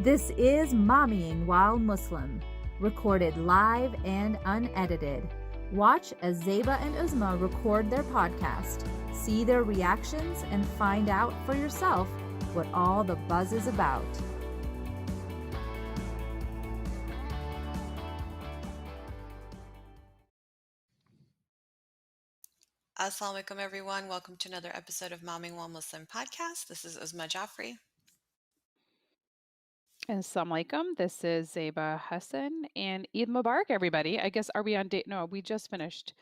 This is Mommying While Muslim, recorded live and unedited. Watch as Zeba and Uzma record their podcast, see their reactions, and find out for yourself what all the buzz is about. Assalamu alaikum, everyone. Welcome to another episode of Mommyingwhilemuslim podcast. This is Uzma Jaffrey. Assalamu alaikum. This is Zeba Hassan and Eid Mubarak, everybody. I guess, are we on day? No, we just finished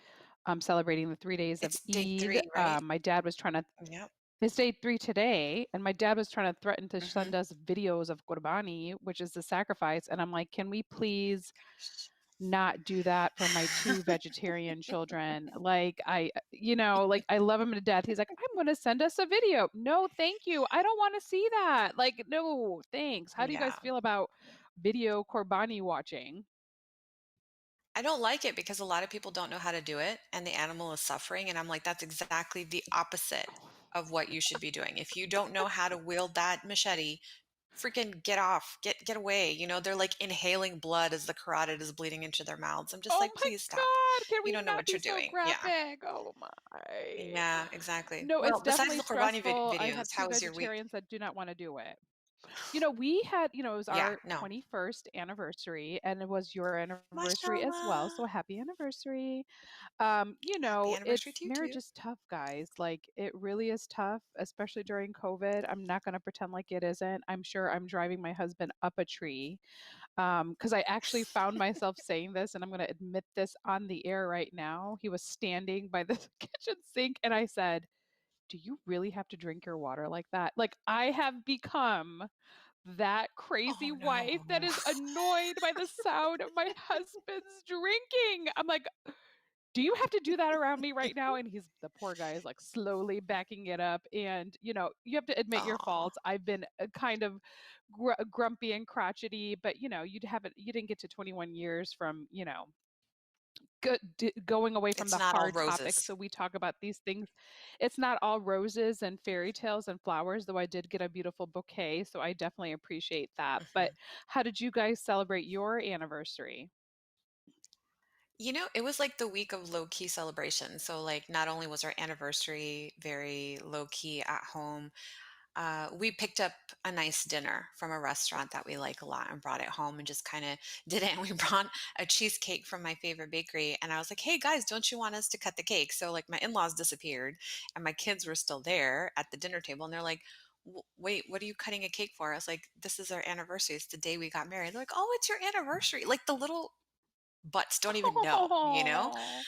celebrating the 3 days of It's day Eid. 3, right? My dad was trying to, Yep. it's day 3 today, and my dad was trying to threaten to Mm-hmm. send us videos of Qurbani, which is the sacrifice. And I'm like, can we please not do that for my 2 vegetarian children? I love him to death. He's like, I'm going to send us a video. No, thank you. I don't want to see that. No, thanks. How do you guys feel about video Qurbani watching? I don't like it because a lot of people don't know how to do it and the animal is suffering. And I'm like, that's exactly the opposite of what you should be doing. If you don't know how to wield that machete, freaking get off, get away. You know, they're like inhaling blood as the carotid is bleeding into their mouths. I'm just Oh like, my please stop. God. Can You we don't know not what be you're so doing. Yeah. graphic? Oh my. Yeah, exactly. No, it's Well, besides definitely the Qurbani stressful. I videos, have 2 how was your week? vegetarians that do not want to do it. We had, it was Yeah, our no. 21st anniversary, and it was your anniversary as well. Mashallah. So happy anniversary. Happy anniversary to you Marriage too. is tough, guys. Like, it really is tough, especially during COVID. I'm not going to pretend like it isn't. I'm sure I'm driving my husband up a tree. Because I actually found myself saying this, and I'm going to admit this on the air right now. He was standing by the kitchen sink, and I said, do you really have to drink your water like that? Like, I have become that crazy Oh wife that no. is annoyed by the sound of my husband's drinking. I'm like, do you have to do that around me right now? And the poor guy is like slowly backing it up. And, you have to admit your Aw. faults. I've been kind of grumpy and crotchety, but, you didn't get to 21 years from, going away from It's the not all hard topics. roses. So we talk about these things. It's not all roses and fairy tales and flowers, though I did get a beautiful bouquet. So I definitely appreciate that. But Mhm. how did you guys celebrate your anniversary? You know, it was like the week of low key celebration. So, like, not only was our anniversary very low key at home, we picked up a nice dinner from a restaurant that we like a lot and brought it home and just kind of did it. And we brought a cheesecake from my favorite bakery. And I was like, hey guys, don't you want us to cut the cake? So, like, my in laws disappeared and my kids were still there at the dinner table. And they're like, wait, what are you cutting a cake for? I was like, this is our anniversary. It's the day we got married. They're like, oh, it's your anniversary. Like, the little butts don't even know, you know? Oh,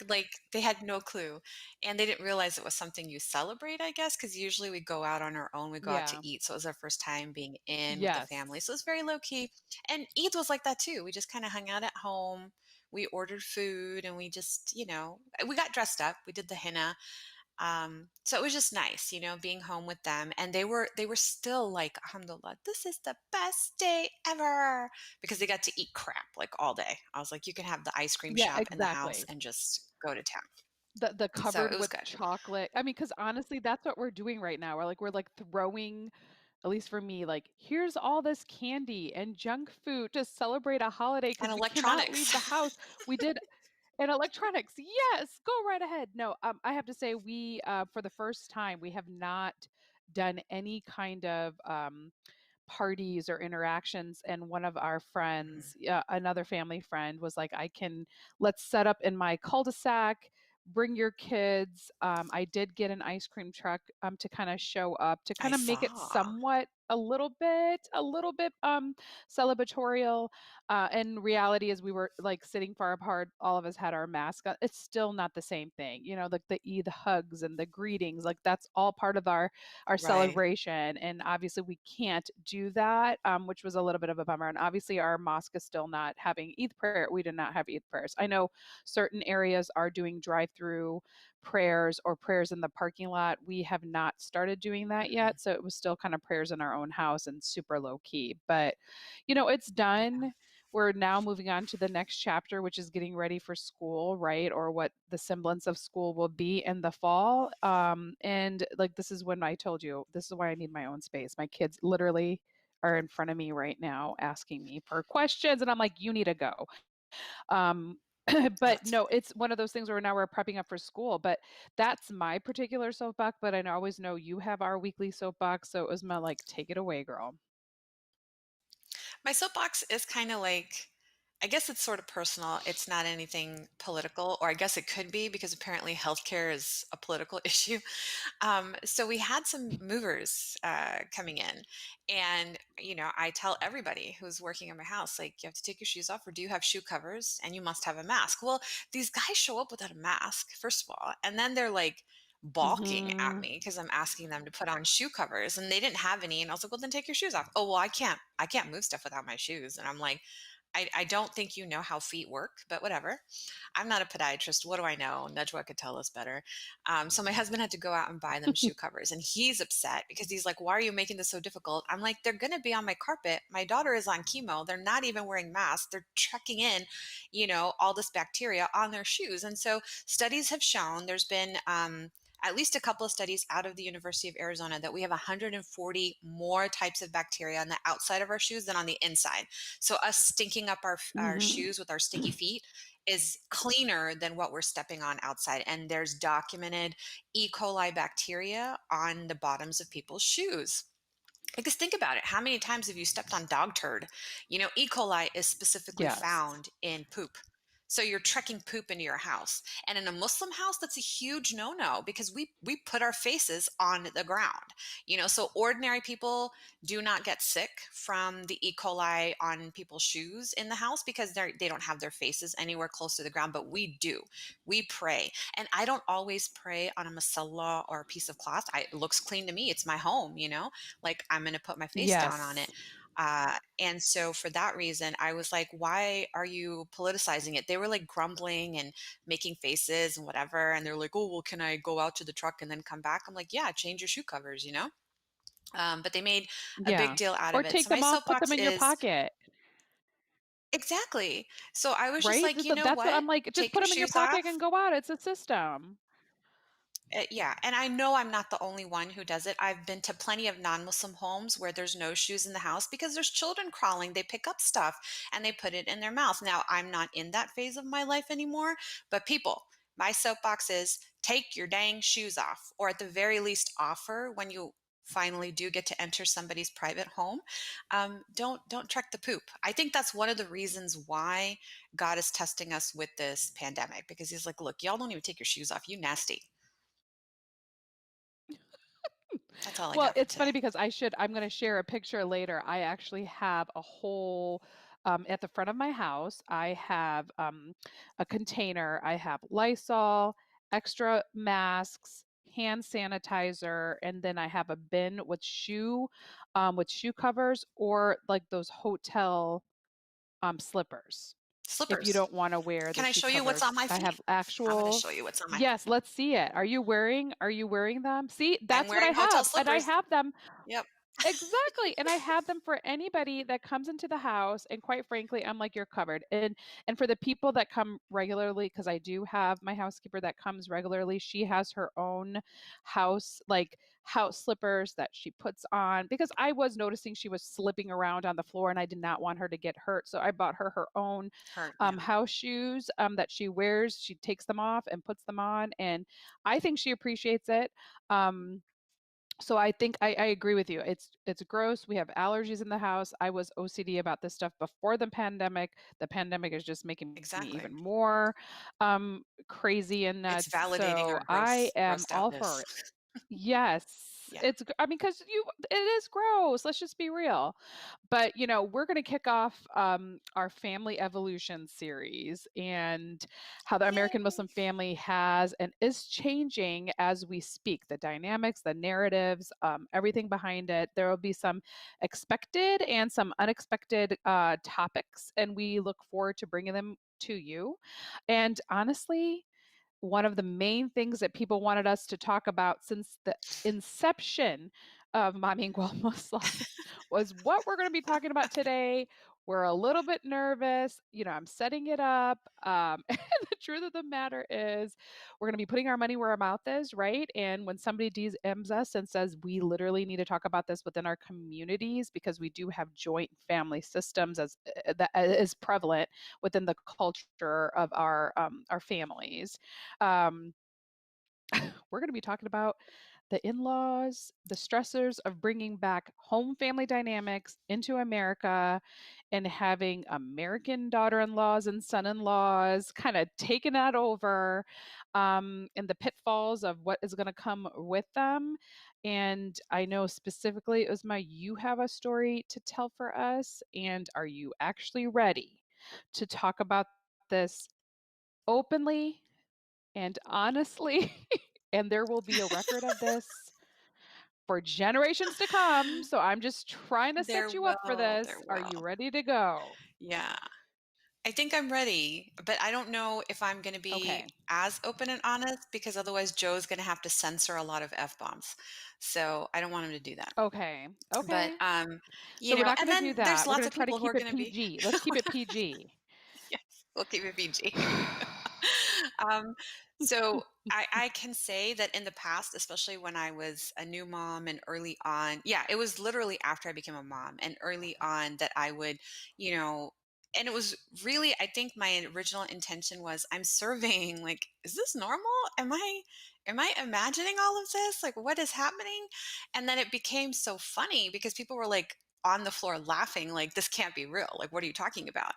Like, they had no clue, and they didn't realize it was something you celebrate, I guess, because usually we go out on our own, we go out to yeah. eat, so it was our first time being in with the family, Yes. so it's very low key, and Eid was like that too. We just kinda hung out at home, we ordered food, and we just, we got dressed up, we did the henna, so it was just nice, being home with them. And they were still like, Alhamdulillah, this is the best day ever because they got to eat crap like all day. I was like, you can have the ice cream Yeah, shop in the house exactly. and just go to town. The So covered it was with good. chocolate. I mean, because honestly, that's what we're doing right now. We're like throwing, at least for me, like, here's all this candy and junk food to celebrate a holiday And because we cannot leave electronics. the house. We did. And electronics, yes, go right ahead. No, I have to say, we for the first time, we have not done any kind of parties or interactions. And one of our Mhm. friends, another family friend, was like, let's set up in my cul-de-sac, bring your kids. I did get an ice cream truck to kind of show up, to I kind of make it saw. somewhat a little bit celebratorial. And reality is, we were like sitting far apart, all of us had our masks on. It's still not the same thing, like the Eid hugs and the greetings, like that's all part of our Right. celebration. And obviously we can't do that, which was a little bit of a bummer. And obviously our mosque is still not having Eid prayer. We did not have Eid prayers. I know certain areas are doing drive-through prayers or prayers in the parking lot. We have not started doing that Mhm. yet. So it was still kind of prayers in our own house and super low key. But, it's done. We're now moving on to the next chapter, which is getting ready for school, right? Or what the semblance of school will be in the fall. And like, this is when I told you, this is why I need my own space. My kids literally are in front of me right now asking me for questions, and I'm like, "You need to go." Um, but That's no, funny. it's one of those things where now we're prepping up for school. But that's my particular soapbox. But I always know you have our weekly soapbox, so it was my like, take it away, girl. My soapbox is kind of like, I guess it's sort of personal. It's not anything political, or I guess it could be because apparently healthcare is a political issue. So we had some movers coming in, and I tell everybody who's working in my house, like, you have to take your shoes off, or do you have shoe covers? And you must have a mask. Well, these guys show up without a mask, first of all, and then they're like balking at Mhm. me because I'm asking them to put on shoe covers, and they didn't have any. And I was like, well, then take your shoes off. Oh, well, I can't move stuff without my shoes. And I'm like, I don't think you know how feet work, but whatever. I'm not a podiatrist. What do I know? Najwa could tell us better. So my husband had to go out and buy them shoe covers, and he's upset because he's like, "Why are you making this so difficult?" I'm like, "They're going to be on my carpet. My daughter is on chemo. They're not even wearing masks. They're trekking in, all this bacteria on their shoes." And so studies have shown there's been at least a couple of studies out of the University of Arizona that we have 140 more types of bacteria on the outside of our shoes than on the inside. So us stinking up our Mhm. shoes with our sticky feet is cleaner than what we're stepping on outside. And there's documented E. coli bacteria on the bottoms of people's shoes. Because think about it. How many times have you stepped on dog turd? E. coli is specifically Yes. found in poop. So you're trekking poop into your house. And in a Muslim house, that's a huge no-no because we put our faces on the ground. So ordinary people do not get sick from the E. coli on people's shoes in the house because they don't have their faces anywhere close to the ground, but we do. We pray. And I don't always pray on a masala or a piece of cloth. It looks clean to me. It's my home. Like, I'm going to put my face down on it. Yes. And so for that reason, I was like, why are you politicizing it? They were like grumbling and making faces and whatever. And they're like, oh, well, can I go out to the truck and then come back? I'm like, yeah, change your shoe covers. But they made a big Yeah. deal out Or of it. take So my them off, put them soapbox in your is pocket, exactly. So I was just right? like, you know That's what what? I'm like, just Take put your them in your shoes pocket off. and go out. It's a system. Yeah, and I know I'm not the only one who does it. I've been to plenty of non-Muslim homes where there's no shoes in the house because there's children crawling. They pick up stuff and they put it in their mouth. Now, I'm not in that phase of my life anymore, but people, my soapbox is take your dang shoes off, or at the very least offer when you finally do get to enter somebody's private home. Don't trek the poop. I think that's one of the reasons why God is testing us with this pandemic, because he's like, look, y'all don't even take your shoes off. You nasty. That's all I Well, got for it's funny today. because I'm gonna share a picture later. I actually have a whole at the front of my house, I have a container. I have Lysol, extra masks, hand sanitizer, and then I have a bin with shoe covers or like those hotel slippers. If you Slippers. don't want to wear the Can I shoe show you what's on covers. my I feet? have I'm gonna actual show you what's on my Yes, let's see it. Are you wearing them? See, I'm that's what I wearing hotel have, and I slippers. have them Yep. exactly, and I have them for anybody that comes into the house, and quite frankly, I'm like, "You're covered." And for the people that come regularly, because I do have my housekeeper that comes regularly, she has her own house slippers that she puts on because I was noticing she was slipping around on the floor, and I did not want her to get hurt, so I bought her own, Hurt, yeah. house shoes, that she wears. She takes them off and puts them on, and I think she appreciates it. Um so I think I agree with you. It's gross. We have allergies in the house. I was OCD about this stuff before the pandemic. The pandemic is just making me Exactly. even more crazy and It's nuts. validating So our I am grossed all outness. for it. Yes. Yeah. I mean, because it is gross. Let's just be real. But, we're going to kick off our family evolution series and how the American Yay. Muslim family has and is changing as we speak. The dynamics, the narratives, everything behind it. There will be some expected and some unexpected topics, and we look forward to bringing them to you. And honestly, one of the main things that people wanted us to talk about since the inception of Mommyingwhilemuslim was what we're going to be talking about today. We're a little bit nervous. I'm setting it up. And the truth of the matter is, we're going to be putting our money where our mouth is, right? And when somebody DMs us and says we literally need to talk about this within our communities because we do have joint family systems as that is prevalent within the culture of our families. Um, we're going to be talking about the in laws, the stressors of bringing back home family dynamics into America and having American daughter in laws and son in laws kind of taking that over, and the pitfalls of what is going to come with them. And I know specifically, Uzma, you have a story to tell for us. And are you actually ready to talk about this openly and honestly? And there will be a record of this for generations to come. So I'm just trying to There set you up for will, there this. Are you will. ready to go? Yeah. I think I'm ready, but I don't know if I'm gonna Okay. be as open and honest because otherwise Joe's gonna have to censor a lot of F-bombs. So I don't want him to do that. Okay. But, Okay. you So we're know, not and going to do then there's that. We're lots going of to try to people who are keep it gonna be PG. Let's keep it PG. Yes, we'll keep it PG. Um, so I can say that in the past, especially when I was a new mom and early on, yeah, it was literally after I became a mom and early on that I would, you know, and it was really, I think my original intention was I'm surveying, like, is this normal? Am I imagining all of this? Like, what is happening? And then it became so funny because people were like on the floor laughing, like, this can't be real. Like, what are you talking about?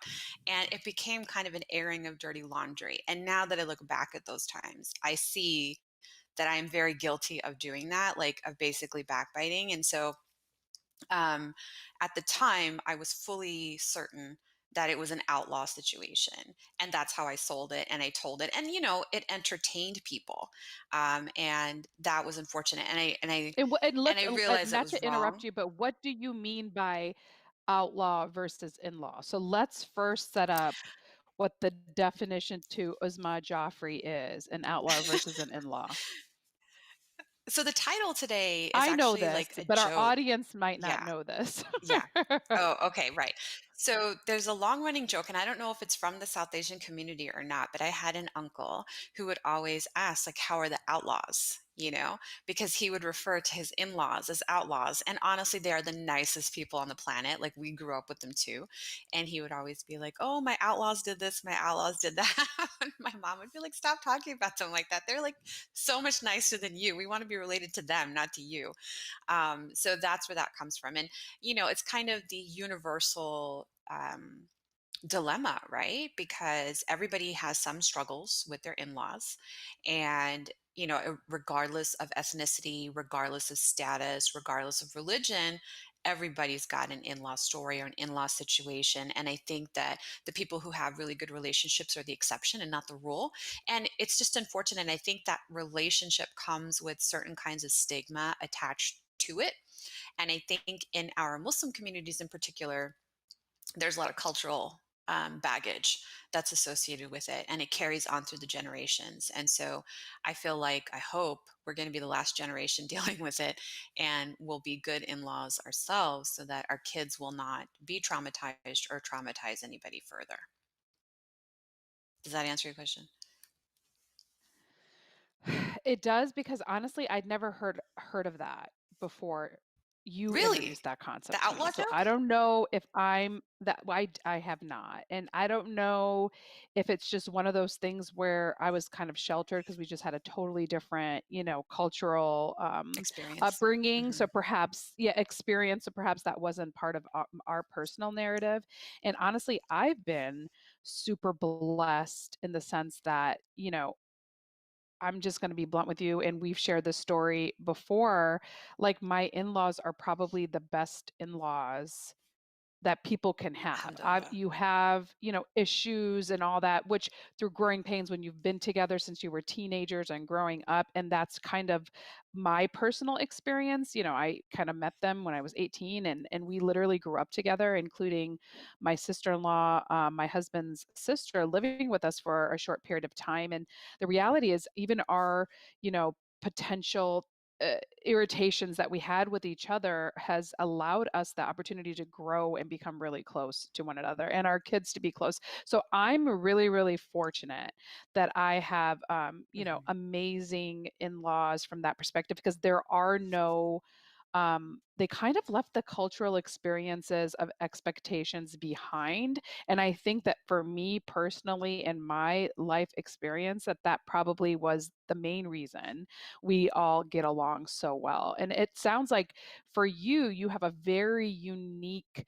And it became kind of an airing of dirty laundry. And now that I look back at those times, I see that I am very guilty of doing that, like of basically backbiting. And so um, at the time, I was fully certain that it was an outlaw situation. And that's how I sold it and I told it. And, it entertained people. And that was unfortunate. And I realized it Not was to interrupt wrong. you, but what do you mean by outlaw versus in-law? So let's first set up what the definition to Uzma Joffrey is, an outlaw versus an in-law. So the title today is I know actually this, like a but our joke. audience might not Yeah. know this. Yeah. Oh, okay, right. So there's a long running joke, and I don't know if it's from the South Asian community or not, but I had an uncle who would always ask, like, how are the outlaws? Because he would refer to his in laws as outlaws. And honestly, they are the nicest people on the planet. Like, we grew up with them too. And he would always be like, oh, my outlaws did this, my outlaws did that. And my mom would be like, stop talking about them like that. They're like so much nicer than you. We want to be related to them, not to you. So that's where that comes from. And, it's kind of the universal dilemma, right? Because everybody has some struggles with their in laws. And, regardless of ethnicity, regardless of status, regardless of religion, everybody's got an in law story or an in law situation. And I think that the people who have really good relationships are the exception and not the rule. And it's just unfortunate. And I think that relationship comes with certain kinds of stigma attached to it. And I think in our Muslim communities in particular, there's a lot of cultural baggage that's associated with it, and it carries on through the generations. And so I hope we're going to be the last generation dealing with it, and we'll be good in laws ourselves so that our kids will not be traumatized or traumatize anybody further. Does that answer your question? It does because honestly, I'd never heard of that before you Really? introduced that The concept to me. outlaw So joke? I don't know if I'm that I have not. And I don't know if it's just one of those things where I was kind of sheltered because we just had a totally different, cultural Experience. upbringing. Hmm. So perhaps, yeah, experience. So perhaps that wasn't part of our personal narrative. And honestly, I've been super blessed in the sense that, I'm just going to be blunt with you, and we've shared this story before. Like, my in laws are probably the best in laws that people can have. Alhamdulillah. You have, issues and all that, which through growing pains when you've been together since you were teenagers and growing up. And that's kind of my personal experience. I kind of met them when I was 18 and we literally grew up together, including my sister-in-law, my husband's sister living with us for a short period of time. And the reality is even our, potential irritations that we had with each other has allowed us the opportunity to grow and become really close to one another and our kids to be close. So I'm really, really fortunate that I have, Mhm. amazing in-laws from that perspective because there are no they kind of left the cultural experiences of expectations behind. And I think that for me personally, in my life experience, that probably was the main reason we all get along so well. And it sounds like for you, you have a very unique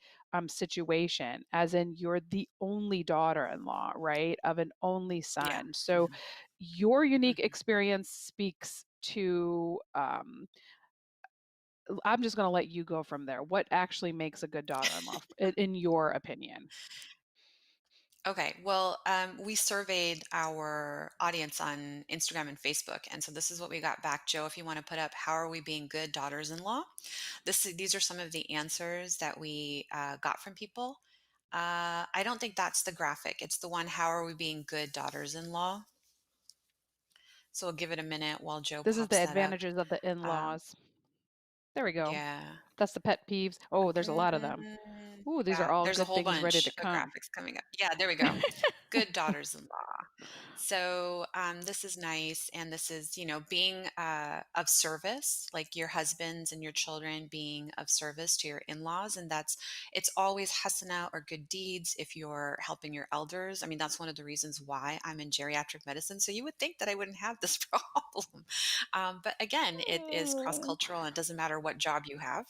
situation, as in you're the only daughter in law, right? Of an only Yeah. son. So Mhm. your unique Mhm. experience speaks to I'm just gonna let you go from there. What actually makes a good daughter-in-law in your opinion? Okay, well, we surveyed our audience on Instagram and Facebook, and so this is what we got back. Joe, if you want to put up, how are we being good daughters-in-law? These are some of the answers that we got from people. I don't think that's the graphic. It's the one, how are we being good daughters-in-law? So we'll give it a minute while Joe This is pops the that up. advantages of the Um, in-laws. There we go. yeah. That's the pet peeves. Oh, there's a lot of them. Mm, Ooh, these are yeah, all there's a good whole things ready to bunch of come. graphics coming up. Yeah, there we go. Good daughters-in-law. So this is nice, and this is, being of service, like your husbands and your children being of service to your in-laws, and it's always hasana or good deeds if you're helping your elders. I mean, that's one of the reasons why I'm in geriatric medicine. So you would think that I wouldn't have this problem, but again, it is Oh. cross-cultural, and it doesn't matter what job you have.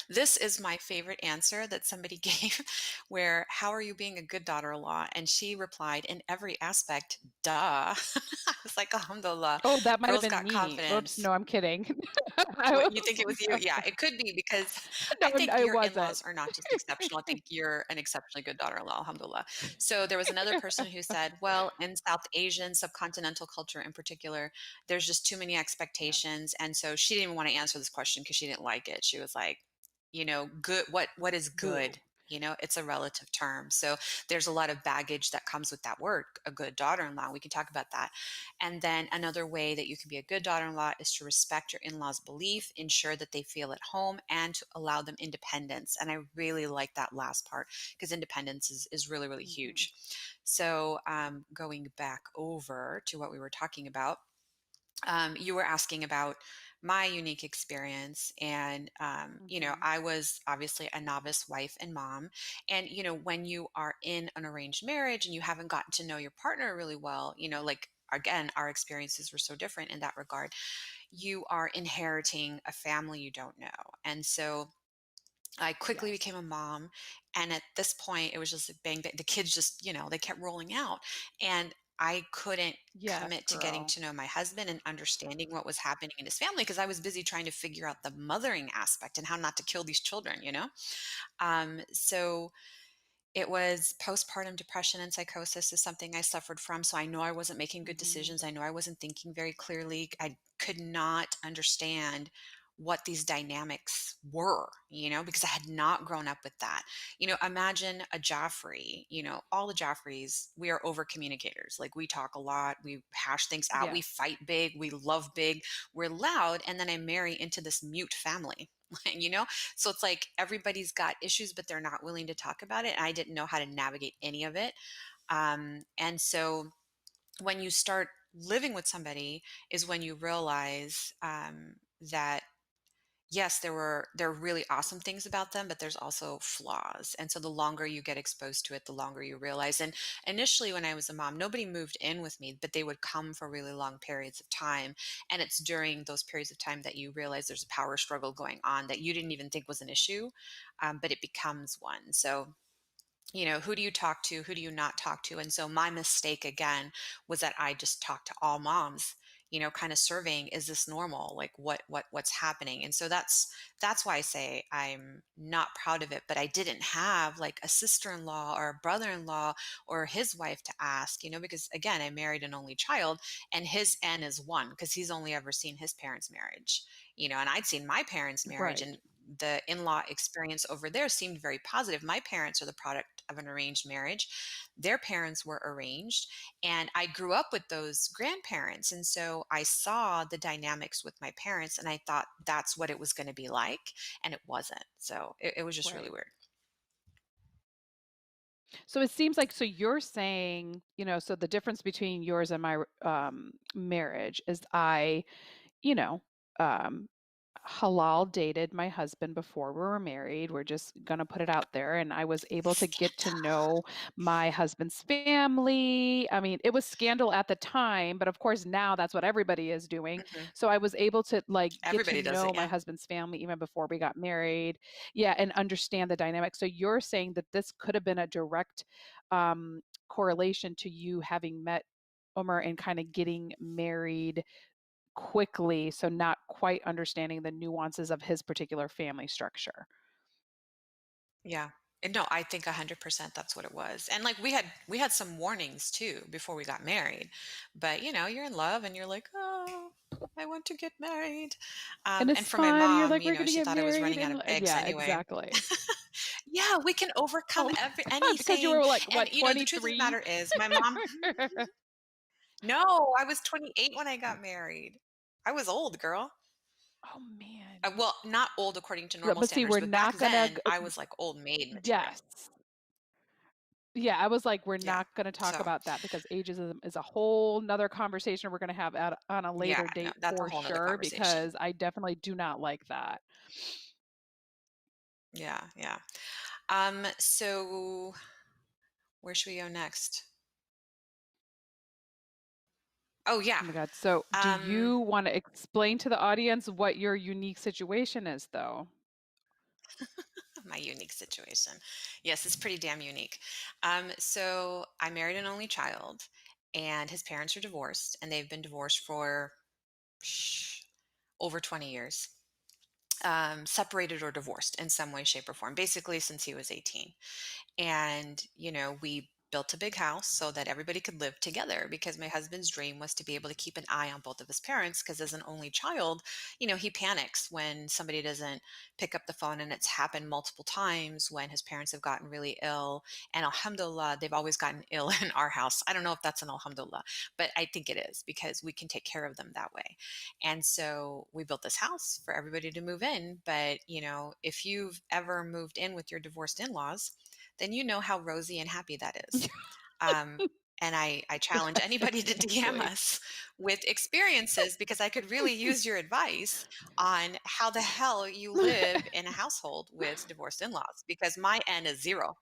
This is my favorite answer that somebody gave, where, how are you being a good daughter in law? And she replied, in every aspect, duh. I was like, alhamdulillah, Oh, that might have girls been got me. Oops, confidence. no, I'm kidding. I What, you think it was was you? no, Yeah, it could be because no, I think it your wasn't. in-laws are not just exceptional. I think you're an exceptionally good daughter-in-law, alhamdulillah. So there was another person who said, well, in South Asian subcontinental culture in particular, there's just too many Yes. expectations. And so she didn't even want to answer this question because she didn't like it. She was like, good, what is Boo. good? It's a relative term. So there's a lot of baggage that comes with that word, a good daughter-in-law. We can talk about that. And then another way that you can be a good daughter-in-law is to respect your in-laws' belief, ensure that they feel at home, and to allow them independence. And I really like that last part because independence is really, really Mhm, huge. So going back over to what we were talking about, you were asking about my unique experience. And, mhm. I was obviously a novice wife and mom. And, when you are in an arranged marriage and you haven't gotten to know your partner really well, like, again, our experiences were so different in that regard. You are inheriting a family you don't know. And so I quickly Yes. became a mom. And at this point, it was just like bang, bang. The kids just, they kept rolling out. And I couldn't Yes, commit to getting girl. to know my husband and understanding what was happening in his family because I was busy trying to figure out the mothering aspect and how not to kill these children. So it was postpartum depression and psychosis is something I suffered from. So I know I wasn't making good Mhm. decisions. I know I wasn't thinking very clearly. I could not understand what these dynamics were, because I had not grown up with that. Imagine a Joffrey, all the Joffreys, we are over communicators. Like we talk a lot, we hash things out, we Yes. fight big, we love big, we're loud. And then I marry into this mute family, you know? So it's like everybody's got issues, but they're not willing to talk about it. And I didn't know how to navigate any of it. And so when you start living with somebody is when you realize that yes, there are really awesome things about them, but there's also flaws. And so the longer you get exposed to it, the longer you realize. And initially when I was a mom, nobody moved in with me, but they would come for really long periods of time. And it's during those periods of time that you realize there's a power struggle going on that you didn't even think was an issue, but it becomes one. So who do you talk to? Who do you not talk to? And so my mistake again was that I just talked to all moms, kind of surveying, is this normal? Like what's happening? And so that's why I say I'm not proud of it, but I didn't have like a sister-in-law or a brother-in-law or his wife to ask, because again, I married an only child and his N is one because he's only ever seen his parents' marriage, and I'd seen my parents' marriage Right. and the in-law experience over there seemed very positive. My parents are the product of an arranged marriage. Their parents were arranged, and I grew up with those grandparents. And so I saw the dynamics with my parents, and I thought that's what it was going to be like. And it wasn't. So it was just really Right. weird. So it seems like so you're saying, so the difference between yours and my marriage is you know, um halal dated my husband before we were married. We're just going to put it out there. And I was able to get to Scandal. know my husband's family. I mean, it was scandal at the time, but of course now that's what everybody is doing. Hmm. So I was able to like get to Everybody does it. know my Yeah. husband's family even before we got married. Yeah, and understand the dynamic. So you're saying that this could have been a direct um correlation to you having met Omar and kind of getting married quickly, so not quite understanding the nuances of his particular family structure. Yeah. And no, I think 100% that's what it was. And like we had some warnings too before we got married. But you're in love and you're like, "Oh, I want to get married." And And it's for my fun. You're mom, like, "We're gonna she get thought I was married," running out and of eggs yeah, anyway. exactly. Yeah, we can overcome Oh, because you anything. were like, And what, the truth of the 23? matter is my mom. No, I was 28 when I got married. I was old, girl. Oh, man. Well, not old according to Yeah, normal but see, standards, we're but back not gonna then I was like old maid material. yes. Yeah, I was like, we're Yeah. not gonna talk So, about that because ageism is a whole 'nother conversation we're gonna have on a yeah, later no, date that's a for whole nother sure, conversation. because I definitely do not like that. Yeah, yeah. So where should we go next? Oh, yeah. Oh my god. So, do Um, you wanna explain to the audience what your unique situation is, though? my unique situation. Yes, it's pretty damn unique. So I married an only child, and his parents are divorced, and they've been divorced for over 20 years. Separated or divorced in some way, shape, or form, basically since he was 18. And, we built a big house so that everybody could live together because my husband's dream was to be able to keep an eye on both of his parents because as an only child, he panics when somebody doesn't pick up the phone, and it's happened multiple times when his parents have gotten really ill. And alhamdulillah, they've always gotten ill in our house. I don't know if that's an alhamdulillah, but I think it is because we can take care of them that way. And so we built this house for everybody to move in. But, if you've ever moved in with your divorced in-laws, then you know how rosy and happy that is. Um, and I challenge anybody to DM Exactly. us with experiences because I could really use your advice on how the hell you live in a household with divorced in laws because my N is zero.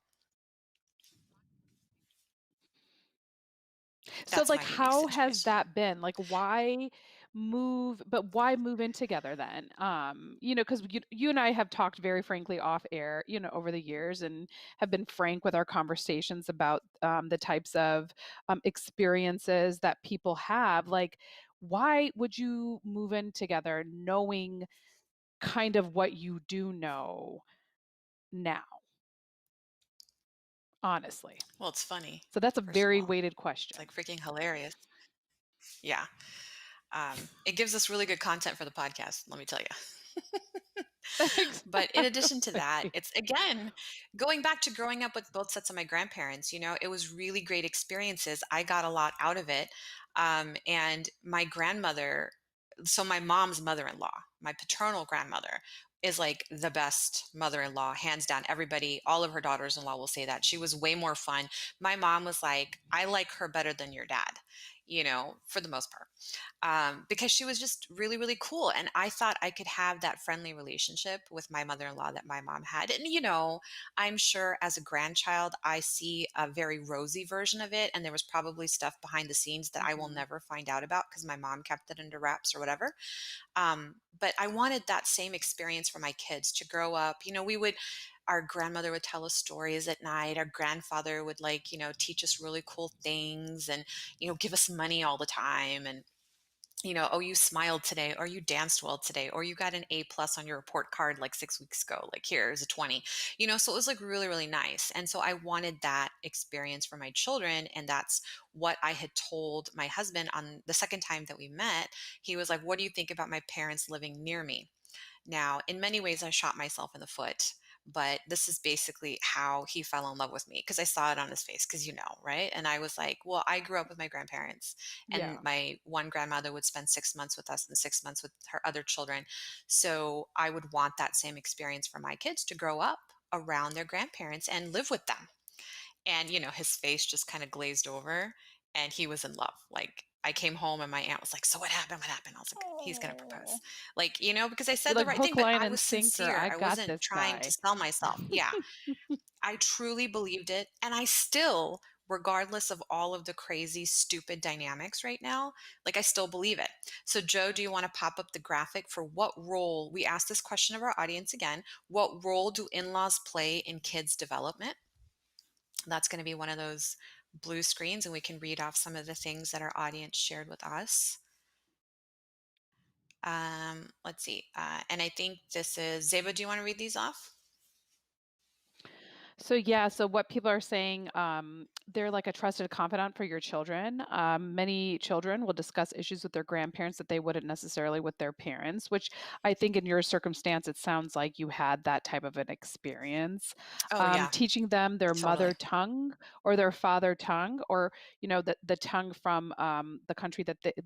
So, That's like, my unique how has situation. that been? Like, why move in together then? Because you and I have talked very frankly off air, over the years and have been frank with our conversations about the types of experiences that people have. Like, why would you move in together knowing kind of what you do know now, honestly? Well, it's funny, So that's a first of very all. weighted It's like question. freaking hilarious. Yeah. It gives us really good content for the podcast, let me tell you. But in addition to that, Exactly. it's again going back to growing up with both sets of my grandparents. It was really great experiences. I got a lot out of it. And my grandmother, so my mom's mother in law, my paternal grandmother, is like the best mother in law, hands down. Everybody, all of her daughters in law will say that. She was way more fun. My mom was like, I like her better than your dad, for the most part, because she was just really, really cool. And I thought I could have that friendly relationship with my mother in law that my mom had. And, I'm sure as a grandchild, I see a very rosy version of it. And there was probably stuff behind the scenes that I will Mhm. never find out about because my mom kept it under wraps or whatever. But I wanted that same experience for my kids to grow up. Our grandmother would tell us stories at night. Our grandfather would teach us really cool things and, give us money all the time. And oh, you smiled today, or you danced well today, or you got an A+ on your report card like 6 weeks ago. Like, here's a 20, so it was like really, really nice. And so I wanted that experience for my children. And that's what I had told my husband on the second time that we met. He was like, what do you think about my parents living near me? Now, in many ways, I shot myself in the foot but this is basically how he fell in love with me because I saw it on his face, because right? And I was like, well, I grew up with my grandparents, and Yeah. my one grandmother would spend 6 months with us and 6 months with her other children. So I would want that same experience for my kids to grow up around their grandparents and live with them. And, his face just kind of glazed over, and he was in love. Like, I came home and my aunt was like, "So what happened? What happened?" I was like, "He's going to propose." Oh. Like, because I You're said the like right thing, hook, but line, I and was sinker. sincere. I I got wasn't this trying to guy. sell myself. Yeah. I truly believed it. And I still, regardless of all of the crazy, stupid dynamics right now, like, I still believe it. So, Joe, do you want to pop up the graphic for what role? We asked this question of our audience again. What role do in laws play in kids' development? That's going to be one of those blue screens, and we can read off some of the things that our audience shared with us. Let's see. And I think this is Zeba. Do you want to read these off? So yeah, so what people are saying, they're like a trusted confidant for your children. Many children will discuss issues with their grandparents that they wouldn't necessarily with their parents, which I think in your circumstance, it sounds like you had that type of an experience. Oh, yeah, Teaching them their totally. mother tongue or their father tongue, or the tongue from the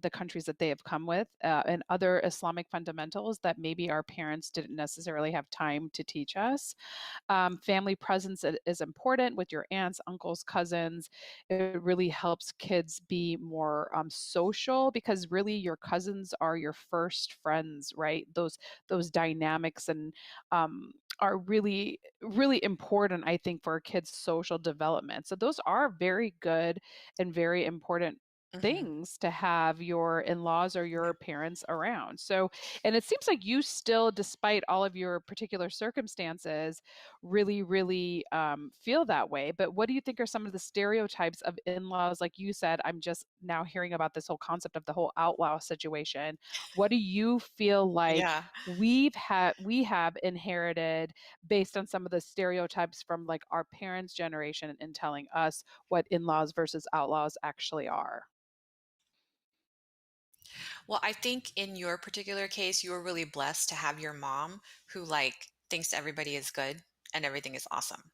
countries that they have come with, and other Islamic fundamentals that maybe our parents didn't necessarily have time to teach us. Family presence is important with your aunts, uncles, cousins. It really helps kids be more social, because really your cousins are your first friends, right? Those dynamics and are really really important, I think, for a kid's social development. So those are very good and very important Hmm. things to have your in-laws or Yeah. your parents around. So, and it seems like you still, despite all of your particular circumstances, really, really feel that way. But what do you think are some of the stereotypes of in laws? Like you said, I'm just now hearing about this whole concept of the whole outlaw situation. What do you feel like Yeah. we have inherited based on some of the stereotypes from like our parents' generation and telling us what in laws versus outlaws actually are? Well, I think in your particular case, you were really blessed to have your mom who, like, thinks everybody is good and everything is awesome.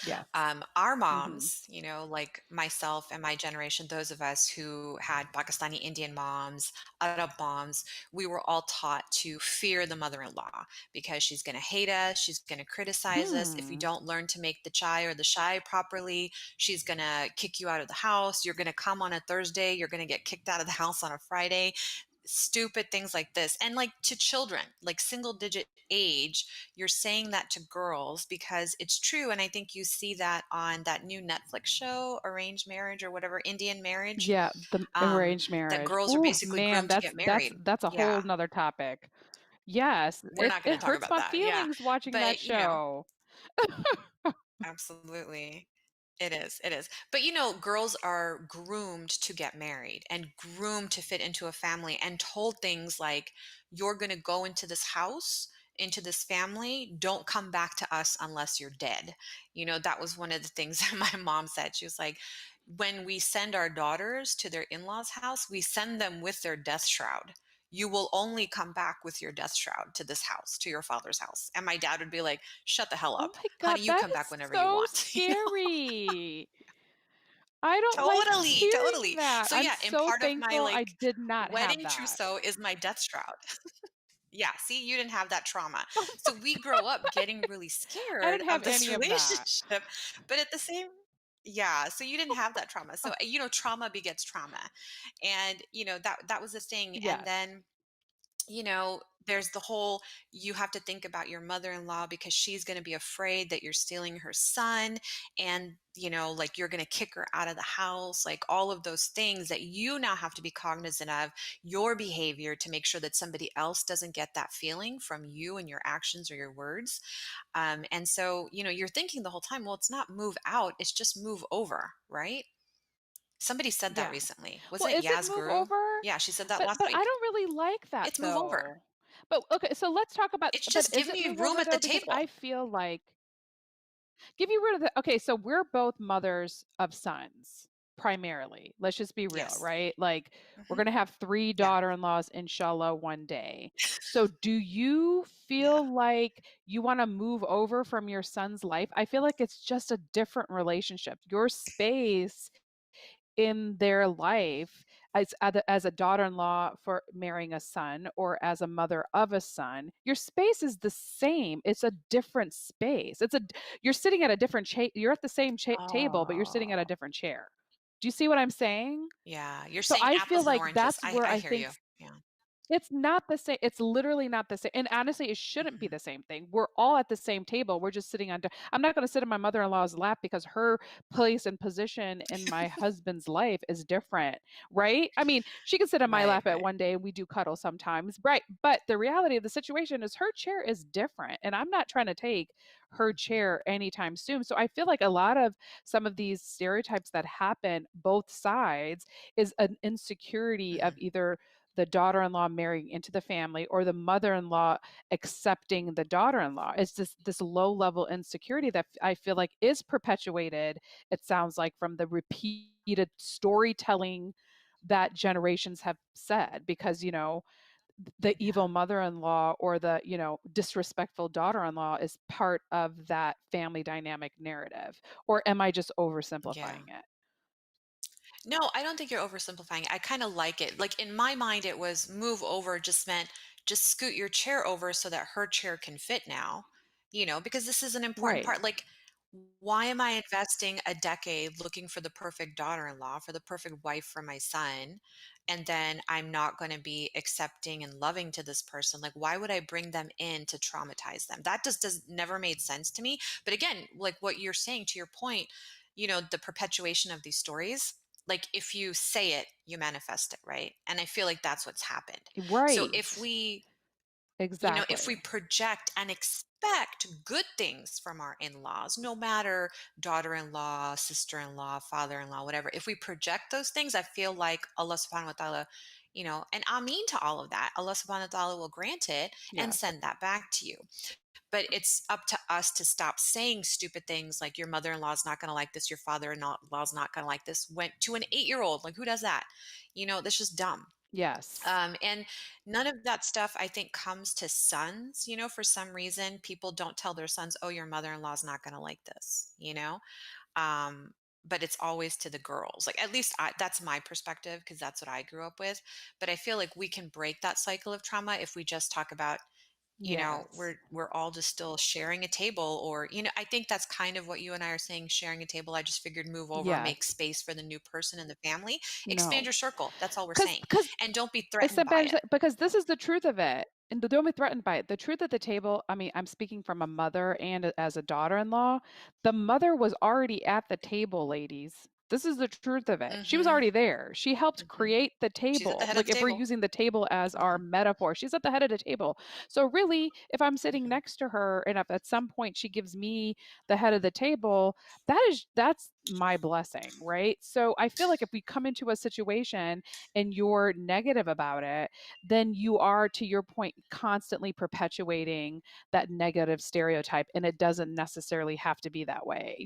Yes. Our Hmm. moms, like myself and my generation, those of us who had Pakistani Indian moms, Arab moms, we were all taught to fear the mother-in-law because she's going to hate us. She's going to criticize us. If we Hmm. don't learn to make the chai or the shai properly, she's going to kick you out of the house. You're going to come on a Thursday. You're going to get kicked out of the house on a Friday. Stupid things like this. And like to children, like single digit age, you're saying that to girls because it's true. And I think you see that on that new Netflix show, Arranged Marriage or whatever, Indian Marriage, Yeah, the arranged that marriage. girls are Oh basically man, groomed to that's get that's married. that's a whole Yeah, nother topic. Yes, we're it not going it to talk hurts about my that. Yeah. feelings watching that But, show. absolutely. It is. It is. But girls are groomed to get married and groomed to fit into a family and told things like, you're going to go into this house, into this family. Don't come back to us unless you're dead. That was one of the things that my mom said. She was like, when we send our daughters to their in law's house, we send them with their death shroud. You will only come back with your death shroud to this house, to your father's house. And my dad would be like, shut the hell Oh up. my Honey, god, you that come back is whenever you so want. scary. I don't like Totally, hearing totally. that. So I'm yeah, and so part of my, thankful I like, did not have wedding that. trousseau is my death shroud. Yeah, see, you didn't have that trauma. Oh So my we god. grow up getting really I scared didn't of have this any of that. relationship, but at the same yeah, so you didn't have that trauma. So, Oh, trauma begets trauma. And, that was the thing. And yes. then there's the whole, you have to think about your mother-in-law because she's going to be afraid that you're stealing her son, and like you're going to kick her out of the house, like all of those things that you now have to be cognizant of your behavior to make sure that somebody else doesn't get that feeling from you and your actions or your words. And so you're thinking the whole time, well, it's not move out, it's just move over, right? Somebody said that Yeah. recently, Well, wasn't it is it Yaz move Guru? over? Yeah, she said that But last I week. don't really like that It's move over. though. But okay, so let's talk about, It's but just is give it me move room over at the though? Because table. I feel like give you rid of the okay, so we're both mothers of sons. primarily. Let's just be real, Yes. right? Like, we're Hmm. going to have three Yeah. daughter-in-laws, inshallah, one day. So, do you Yeah. feel like you want to move over from your son's life? I feel like it's just a different relationship. Your space in their life as a daughter-in-law for marrying a son or as a mother of a son, your space is the same. It's a different space. You're sitting at a different you're at the same table, but you're sitting at a Oh, different chair. Do you see what I'm saying? yeah. You're So saying I feel apples and like oranges. that's I where I I hear think you. Yeah. it's not the same. It's literally not the same. And honestly, it shouldn't be Hmm. the same thing. We're all at the same table. We're just sitting on. I'm not going to sit in my mother-in-law's lap because her place and position in my husband's life is different, right? I mean, she can sit on my Right. lap at Right. one day and we do cuddle sometimes, right? But the reality of the situation is her chair is different, and I'm not trying to take her Mhm. chair anytime soon. So I feel like a lot of some of these stereotypes that happen both sides is an insecurity of Mhm. either the daughter-in-law marrying into the family or the mother-in-law accepting the daughter-in-law. It's this low level insecurity that I feel like is perpetuated, it sounds like, from the repeated storytelling that generations have said, because the evil Yeah. mother-in-law or the disrespectful daughter-in-law is part of that family dynamic narrative. Or am I just Yeah. oversimplifying it? No, I don't think you're oversimplifying it. I kind of like it. Like in my mind, it was move over just meant just scoot your chair over so that her chair can fit now, because this is an important Right. part. Like, why am I investing a decade looking for the perfect daughter in law, for the perfect wife for my son? And then I'm not going to be accepting and loving to this person. Like, why would I bring them in to traumatize them? That just does never made sense to me. But again, like what you're saying to your point, the perpetuation of these stories, like if you say it, you manifest it, right? And I feel like that's what's happened. So if Right. if we Exactly. project and expect good things from our in-laws, no matter daughter-in-law, sister-in-law, father-in-law, whatever, if we project those things, I feel like Allah subhanahu wa ta'ala, and Ameen to all of that, Allah subhanahu wa ta'ala will grant it and Yes. send that back to you. But it's up to us to stop saying stupid things like your mother-in-law is not going to like this, your father-in-law is not going to like this, went to an 8-year-old. Like, who does that? That's just dumb. Yes. And none of that stuff, I think, comes to sons. For some reason, people don't tell their sons, oh, your mother-in-law is not going to like this. Um, but it's always to the girls. Like, at least that's my perspective, because that's what I grew up with. But I feel like we can break that cycle of trauma if we just talk about, Yes. we're all just still sharing a table, or I think that's kind of what you and I are saying, sharing a table. I just figured move over, make Yes. space for the new person in the family, expand No. your circle. That's all we're Because saying. because And don't be I threatened said by it. because this is the truth of it. And don't be threatened by it. The truth at the table, I mean, I'm speaking from a mother and as a daughter-in-law. The mother was already at the table, ladies. This is the truth of it. She was Hmm. already there. She helped Hmm. create the She's at the table. head of Like, the if we're table. using the table as our Hmm. metaphor, she's at the head of the table. So really, if I'm sitting Hmm. next to her and if at some point she gives me the head of the table, that's my blessing, right? So I feel like if we come into a situation and you're negative about it, then you are, to your point, constantly perpetuating that negative stereotype. And it doesn't necessarily have to be that way.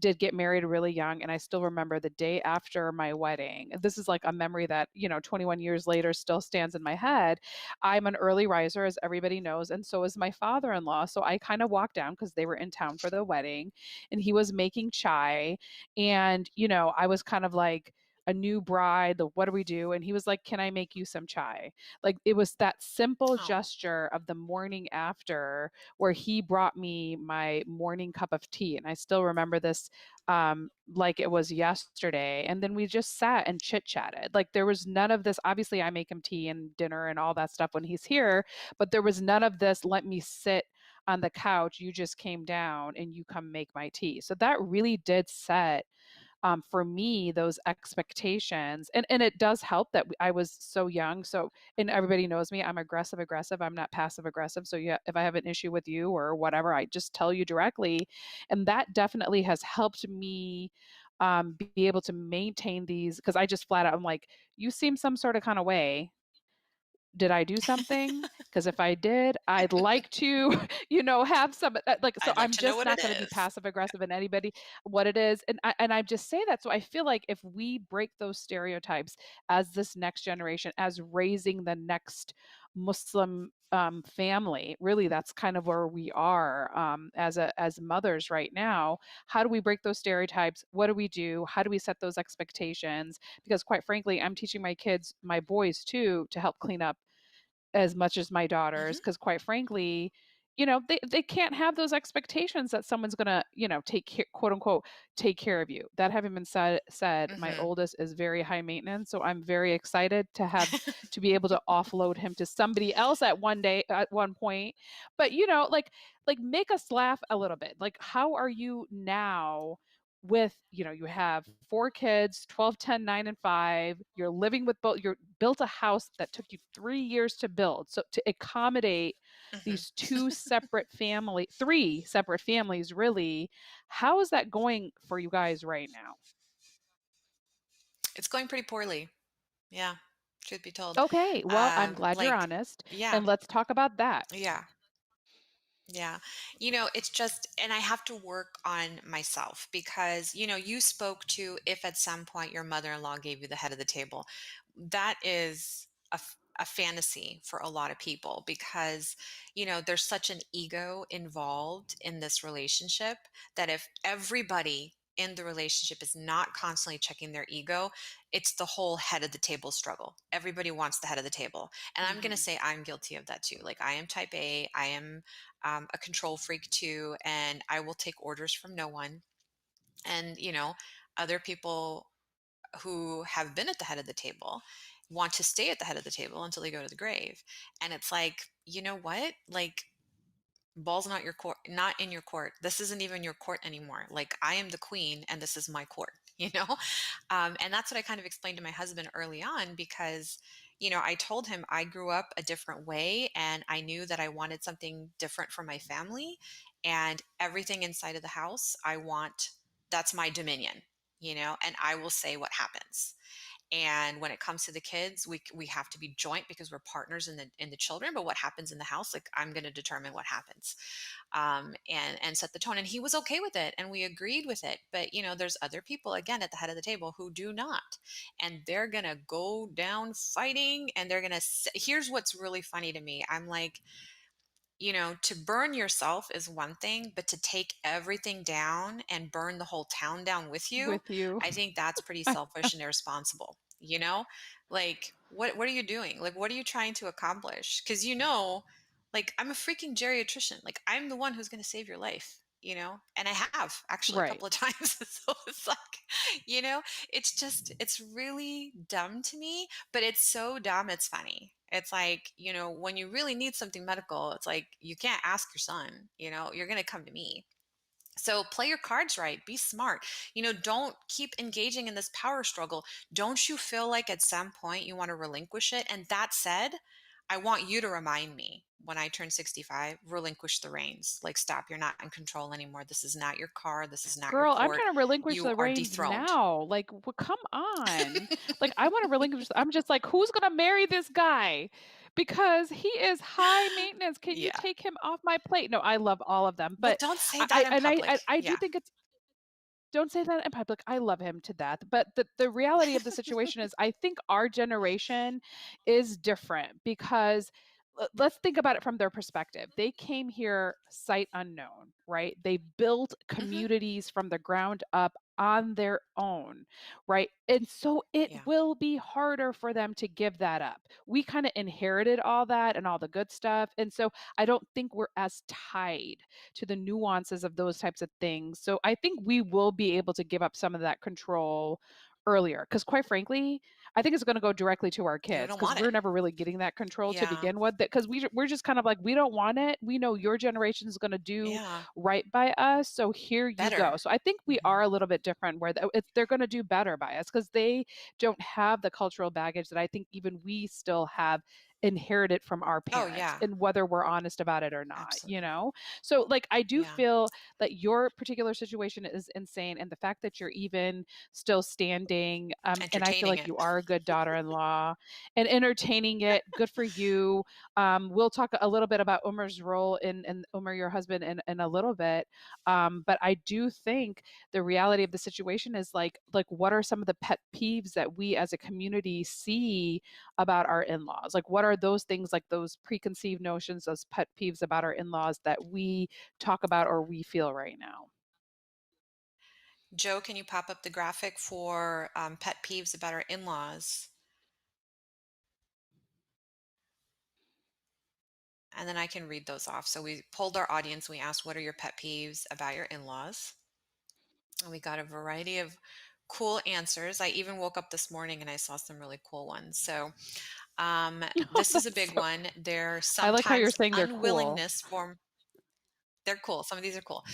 Did get married really young, and I still remember the day after my wedding. This is like a memory that, 21 years later still stands in my head. I'm an early riser, as everybody knows, and so is my father in law. So I kind of walked down because they were in town for the wedding, and he was making chai. And, I was kind of like, a new bride, the what do we do? And he was like, "Can I make you some chai?" Like, it was that simple Oh. gesture of the morning after where he brought me my morning cup of tea. And I still remember this like it was yesterday. And then we just sat and chit chatted. Like, there was none of this. Obviously, I make him tea and dinner and all that stuff when he's here, but there was none of this, let me sit on the couch. You just came down and you come make my tea. So that really did set for me those expectations. And it does help that I was so young. So, and everybody knows me, I'm aggressive. I'm not passive aggressive. So yeah, if I have an issue with you or whatever, I just tell you directly. And that definitely has helped me be able to maintain these, because I just flat out, I'm like, you seem some sort of kind of way, did I do something? Because if I did, I'd like to, have some like. So I'd like I'm to know just what not it going to be is. passive aggressive in anybody, what it is, and I just say that. So I feel like if we break those stereotypes as this next generation, as raising the next Muslim family, really, that's kind of where we are as mothers right now. How do we break those stereotypes? What do we do? How do we set those expectations? Because quite frankly, I'm teaching my kids, my boys too, to help clean up as much as my daughters, Mhm, because quite frankly, they can't have those expectations that someone's gonna, take care, quote unquote, take care of you. That having been said, my mhm. oldest is very high maintenance, so I'm very excited to be able to offload him to somebody else at one point. But like make us laugh a little bit. Like, how are you now? With, you have four kids, 12, 10, 9, and 5. You're living with both, you're built a house that took you 3 years to build, so to accommodate Mhm. these three separate families, really. How is that going for you guys right now? It's going pretty poorly. Yeah, truth be told. Okay, well, I'm glad you're Like honest, yeah, and let's talk about that. yeah. Yeah. It's just, and I have to work on myself because, you spoke to if at some point your mother in law gave you the head of the table. That is a fantasy for a lot of people because, there's such an ego involved in this relationship that if everybody in the relationship is not constantly checking their ego, it's the whole head of the table struggle. Everybody wants the head of the table. And I'm going to Mhm. say I'm guilty of that too. Like I am type A, I am a control freak too, and I will take orders from no one. And, other people who have been at the head of the table want to stay at the head of the table until they go to the grave. And it's like, you know what? Like, ball's not your court, not in your court. This isn't even your court anymore. Like, I am the queen and this is my court, you know? And that's what I kind of explained to my husband early on because, I told him I grew up a different way and I knew that I wanted something different for my family. And everything inside of the house, that's my dominion, and I will say what happens. And when it comes to the kids, we have to be joint because we're partners in the children. But what happens in the house, like I'm going to determine what happens, and set the tone. And he was okay with it, and we agreed with it. But there's other people again at the head of the table who do not, and they're going to go down fighting, and they're going to. Here's what's really funny to me. I'm like, to burn yourself is one thing, but to take everything down and burn the whole town down with you, With you. I think that's pretty selfish and irresponsible. Like what are you doing? Like what are you trying to accomplish? Because like I'm a freaking geriatrician. Like I'm the one who's going to save your life. And I have actually a Right. couple of times. So it's like, you know, it's really dumb to me, but it's so dumb, it's funny. It's like, when you really need something medical, it's like, you can't ask your son, you're going to come to me. So play your cards right, be smart. Don't keep engaging in this power struggle. Don't you feel like at some point you want to relinquish it? And that said, I want you to remind me when I turn 65, relinquish the reins. Like, stop, you're not in control anymore. This is not your car. This is not your Girl, I'm court. trying to relinquish You the are reins dethroned. now. Like, well, come on. Like, I want to relinquish. I'm just like, who's going to marry this guy? Because he is high maintenance. Can you Yeah. take him off my plate? No, I love all of them, Well, but don't say that I in and public. I do Yeah. think it's, don't say that in public. I love him to death. But the reality of the situation is, I think our generation is different because let's think about it from their perspective. They came here sight unknown, right? They built Hmm. communities from the ground up on their own, right? And so it Yeah. will be harder for them to give that up. We kind of inherited all that and all the good stuff. And so I don't think we're as tied to the nuances of those types of things. So I think we will be able to give up some of that control earlier because quite frankly, I think it's going to go directly to our You kids don't because want it. we're never really getting that control to Yeah. begin with, because we're just kind of like, we don't want it. We know your generation is going to do Yeah. right by us, so here you go. Better. So I think we Hmm. are a little bit different where they're going to do better by us because they don't have the cultural baggage that I think even we still have inherit it from our Oh, parents, yeah. and whether we're honest about it or not, you Absolutely. know? So, like, I do Yeah. feel that your particular situation is insane, and the fact that you're even still standing, and I feel Entertaining like it. you are a good daughter-in-law and entertaining it, good for you. We'll talk a little bit about Umar's role in Umar, your husband, in a little bit. But I do think the reality of the situation is like what are some of the pet peeves that we as a community see about our in-laws? Like what are those things, like those preconceived notions, those pet peeves about our in-laws that we talk about or we feel right now? Joe, can you pop up the graphic for pet peeves about our in-laws? And then I can read those off. So we polled our audience. We asked, what are your pet peeves about your in-laws? And we got a variety of cool answers. I even woke up this morning and I saw some really cool ones. So Oh, this is a that's big so, one. There's I like how you're sometimes saying they're cool. unwillingness for, they're cool. Some of these are cool.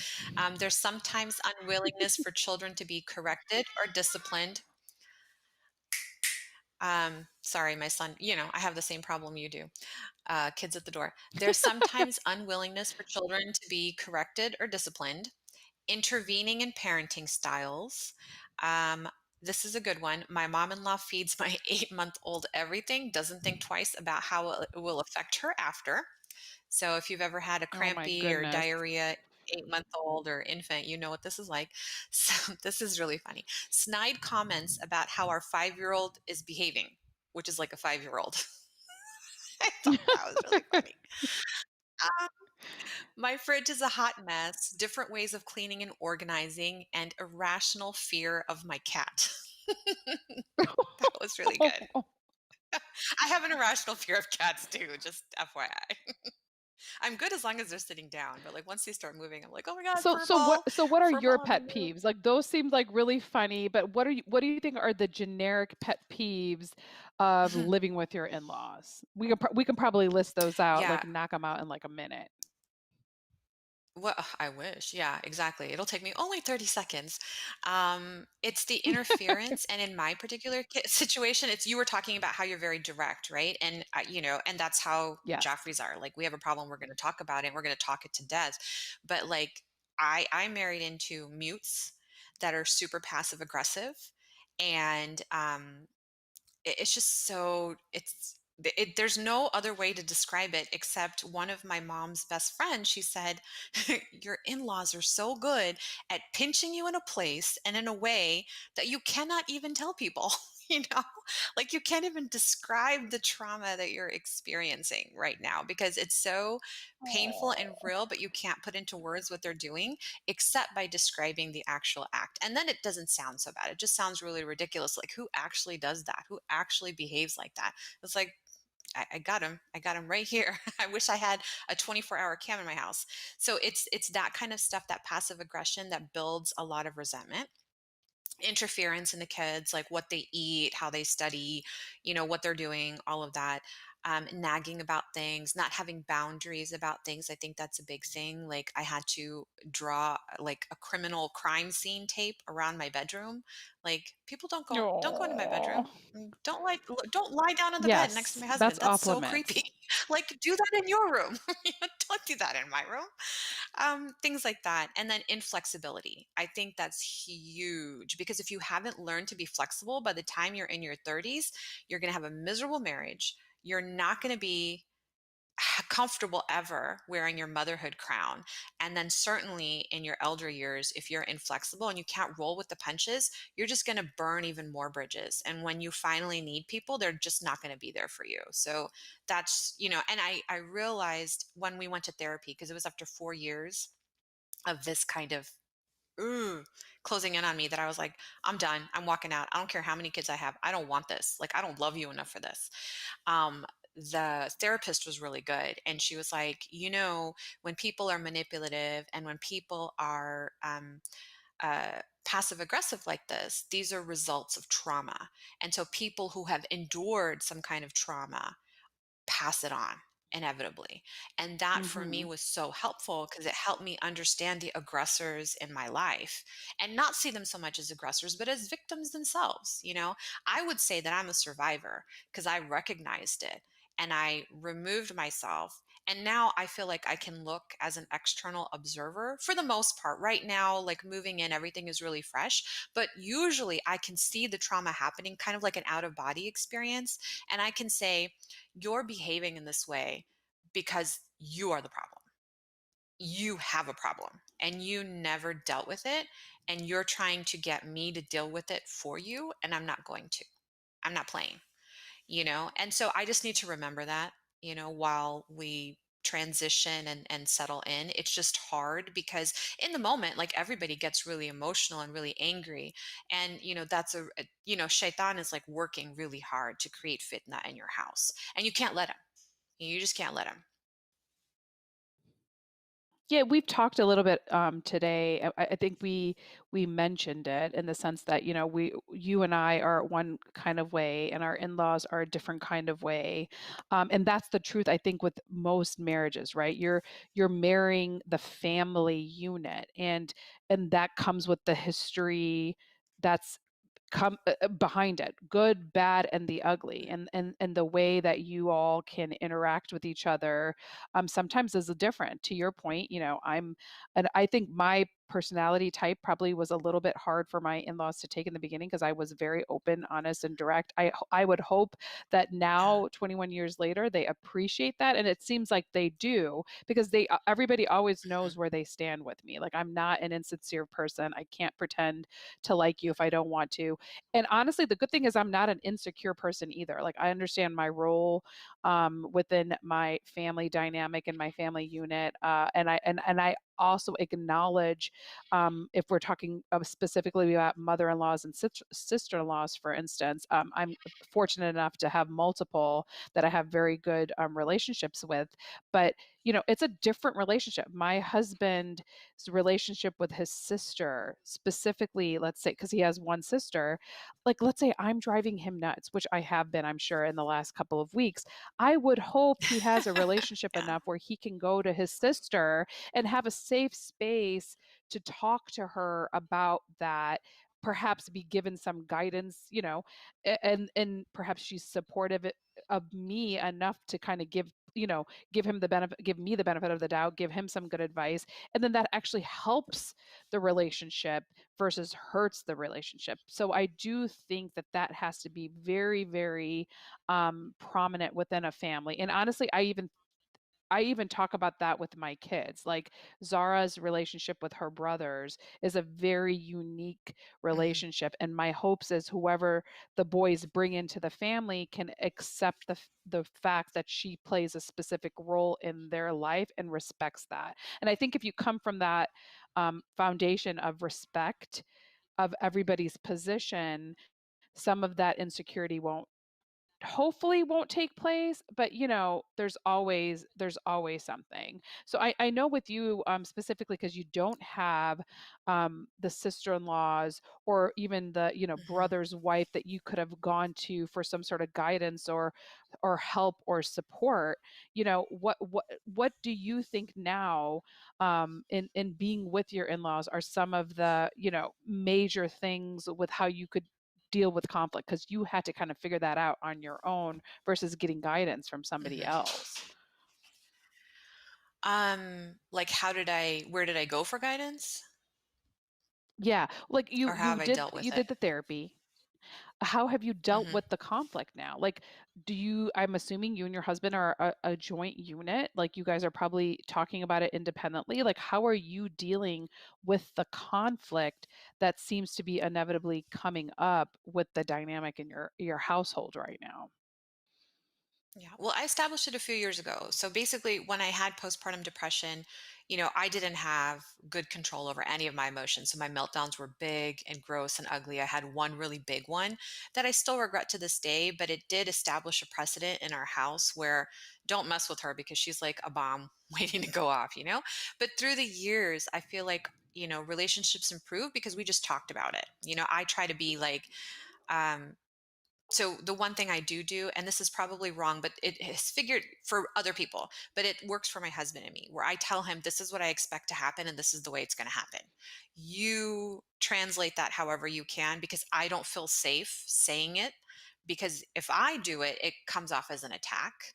There's sometimes unwillingness for children to be corrected or disciplined. Sorry, my son, I have the same problem you do. Kids at the door. There's sometimes unwillingness for children to be corrected or disciplined, intervening in parenting styles. Um, this is a good one. My mom in law feeds my 8-month-old everything, doesn't think twice about how it will affect her after. So if you've ever had a Oh my crampy or goodness. diarrhea, 8-month-old or infant, you know what this is like. So this is really funny. Snide comments about how our 5-year-old is behaving, which is like a 5-year-old. I thought that was really funny. Uh, my fridge is a hot mess, different ways of cleaning and organizing, and irrational fear of my cat. That was really good. I have an irrational fear of cats too, just FYI. I'm good as long as they're sitting down, but like once they start moving, I'm like, oh my God, So what are fur your ball on the pet moon. peeves? Like those seemed like really funny, but what do you think are the generic pet peeves of living with your in-laws? We can probably list those out, Yeah. like knock them out in like a minute. Well, I wish. Yeah, exactly. It'll take me only 30 seconds. It's the interference. And in my particular situation, it's you were talking about how you're very direct, right? And, and that's how Yes. Joffreys are. Like, we have a problem, we're going to talk about it, and we're going to talk it to death. But like, I'm married into mutes that are super passive aggressive. And it's just so there's no other way to describe it except one of my mom's best friends, she said, your in-laws are so good at pinching you in a place and in a way that you cannot even tell people. you know like you can't even describe the trauma that you're experiencing right now because it's so painful and Oh. real, but you can't put into words what they're doing except by describing the actual act. And then it doesn't sound so bad. It just sounds really ridiculous. Like, who actually does that? Who actually behaves like that? It's like, I got him. I got him right here. I wish I had a 24-hour cam in my house. So it's that kind of stuff, that passive aggression that builds a lot of resentment, interference in the kids, like what they eat, how they study, what they're doing, all of that. Nagging about things, not having boundaries about things. I think that's a big thing. Like, I had to draw like a criminal crime scene tape around my bedroom. Like, people don't go into my Oh. bedroom. Don't lie down on the bed next to Yes, my that's husband. That's off so creepy. limits. Like, do that in your room. Don't do that in my room. Things like that. And then inflexibility. I think that's huge because if you haven't learned to be flexible, by the time you're in your 30s, you're going to have a miserable marriage. You're not going to be comfortable ever wearing your motherhood crown. And then, certainly in your elder years, if you're inflexible and you can't roll with the punches, you're just going to burn even more bridges. And when you finally need people, they're just not going to be there for you. So and I realized when we went to therapy, because it was after 4 years of this kind of ooh, closing in on me, that I was like, I'm done. I'm walking out. I don't care how many kids I have. I don't want this. Like, I don't love you enough for this. Um, the therapist was really good. And she was like, when people are manipulative and when people are passive aggressive like this, these are results of trauma. And so people who have endured some kind of trauma pass it on inevitably. And that for me Mhm. was so helpful because it helped me understand the aggressors in my life and not see them so much as aggressors, but as victims themselves. I would say that I'm a survivor because I recognized it. and I removed myself. And now I feel like I can look as an external observer for the most part. Right now, like moving in, everything is really fresh. But usually I can see the trauma happening, kind of like an out of body experience. And I can say, you're behaving in this way because you are the problem. You have a problem and you never dealt with it. And you're trying to get me to deal with it for you. And I'm not going to. I'm not playing, and so I just need to remember that, while we transition and settle in. It's just hard because in the moment, like, everybody gets really emotional and really angry. And that's shaitan is like working really hard to create fitna in your house, and you can't let him. You just can't let him. Yeah, we've talked a little bit today. I think we mentioned it in the sense that you and I are one kind of way, and our in-laws are a different kind of way, and that's the truth. I think with most marriages, right? You're marrying the family unit, and that comes with the history that's come behind it, good, bad, and the ugly, and the way that you all can interact with each other sometimes is different. To your point, and I think my personality type probably was a little bit hard for my in-laws to take in the beginning because I was very open, honest, and direct. I would hope that Yeah. now, 21 years later, they appreciate that, and it seems like they do because everybody always Mhm. knows where they stand with me. Like, I'm not an insincere person. I can't pretend to like you if I don't want to. And honestly, the good thing is I'm not an insecure person either. Like, I understand my role within my family dynamic and my family unit, and I also acknowledge, if we're talking specifically about mother-in-laws and sister-in-laws, for instance. I'm fortunate enough to have multiple that I have very good relationships with, but it's a different relationship. My husband's relationship with his sister, specifically, let's say, because he has one sister, like, let's say I'm driving him nuts, which I have been, I'm sure, in the last couple of weeks. I would hope he has a relationship Yeah. enough where he can go to his sister and have a safe space to talk to her about that, perhaps be given some guidance, and perhaps she's supportive of me enough to kind of give me the benefit of the doubt, give him some good advice, and then that actually helps the relationship versus hurts the relationship. So I do think that that has to be very, very prominent within a family. And honestly, I even talk about that with my kids. Like, Zara's relationship with her brothers is a very unique Mhm. relationship, and my hopes is whoever the boys bring into the family can accept the fact that she plays a specific role in their life and respects that. And I think if you come from that foundation of respect of everybody's position, some of that insecurity won't hopefully won't take place, but there's always something. So I know with you specifically, because you don't have the sister-in-laws or even the Mhm. brother's wife that you could have gone to for some sort of guidance or help or support. What do you think now, in being with your in-laws, are some of the major things with how you could deal with conflict, because you had to kind of figure that out on your own versus getting guidance from somebody Mhm. else? Like, where did I go for guidance? Yeah, like Or how have I dealt you with it? did the therapy. How have you dealt Mhm. with the conflict now? Like, I'm assuming you and your husband are a joint unit. Like, you guys are probably talking about it independently. Like, how are you dealing with the conflict that seems to be inevitably coming up with the dynamic in your household right now? Yeah. Well, I established it a few years ago. So basically, when I had postpartum depression, I didn't have good control over any of my emotions. So my meltdowns were big and gross and ugly. I had one really big one that I still regret to this day, but it did establish a precedent in our house where don't mess with her because she's like a bomb waiting to go off. But through the years, I feel like, relationships improve because we just talked about it. I try to be like, um, so the one thing I do, and this is probably wrong, but it has figured for other people, but it works for my husband and me, where I tell him this is what I expect to happen and this is the way it's going to happen. You translate that however you can, because I don't feel safe saying it because if I do it, it comes off as an attack.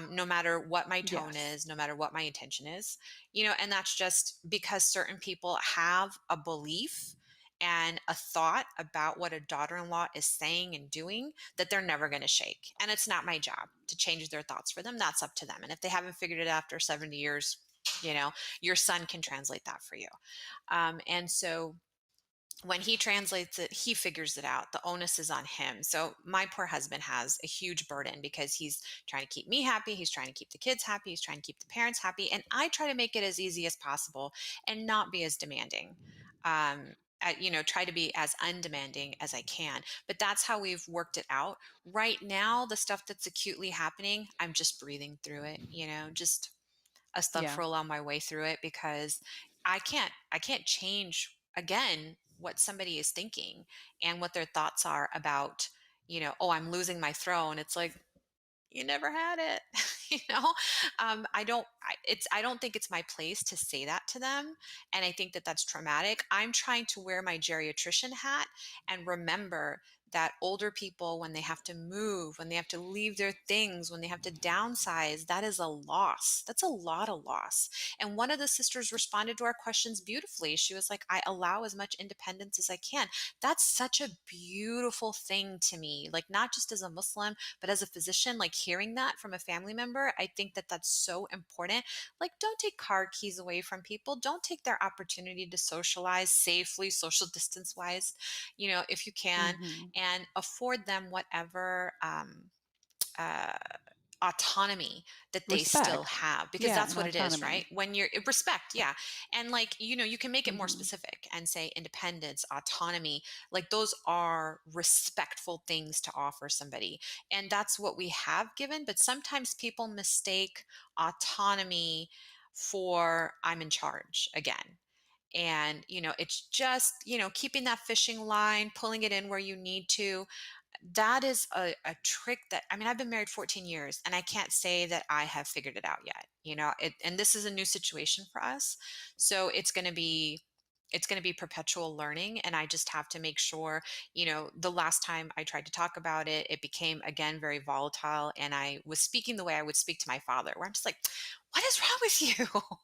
No matter what my tone Yes. is, no matter what my intention is, and that's just because certain people have a belief and a thought about what a daughter-in-law is saying and doing that they're never going to shake. And it's not my job to change their thoughts for them. That's up to them. And if they haven't figured it out after 70 years, your son can translate that for you. And so when he translates it, he figures it out. The onus is on him. So my poor husband has a huge burden because he's trying to keep me happy. He's trying to keep the kids happy. He's trying to keep the parents happy. And I try to make it as easy as possible and not be as demanding. Try to be as undemanding as I can. But that's how we've worked it out. Right now, the stuff that's acutely happening, I'm just breathing through it, just Yeah. astaghfirullah my way through it, because I can't change again what somebody is thinking and what their thoughts are about, oh, I'm losing my throne. It's like, you never had it. you know I don't think it's my place to say that to them, and I think that that's traumatic. I'm trying to wear my geriatrician hat and remember that older people, when they have to move, when they have to leave their things, when they have to downsize, that is a loss. That's a lot of loss. And one of the sisters responded to our questions beautifully. She was like, I allow as much independence as I can. That's such a beautiful thing to me, like not just as a Muslim, but as a physician, like hearing that from a family member, I think that that's so important. Like, don't take car keys away from people. Don't take their opportunity to socialize safely, social distance wise, if you can, Hmm. and afford them whatever uh, autonomy that they still Respect. have, because Yeah, that's and what it is, right? autonomy. When you're respect, yeah. And like, you can make it more Hmm. specific and say independence, autonomy, like those are respectful things to offer somebody. And that's what we have given, but sometimes people mistake autonomy for I'm in charge again. And it's just keeping that fishing line, pulling it in where you need to. That is a trick that, I mean, I've been married 14 years and I can't say that I have figured it out yet, and this is a new situation for us. So it's going to be perpetual learning, and I just have to make sure, the last time I tried to talk about it, it became again very volatile, and I was speaking the way I would speak to my father, where I'm just like, what is wrong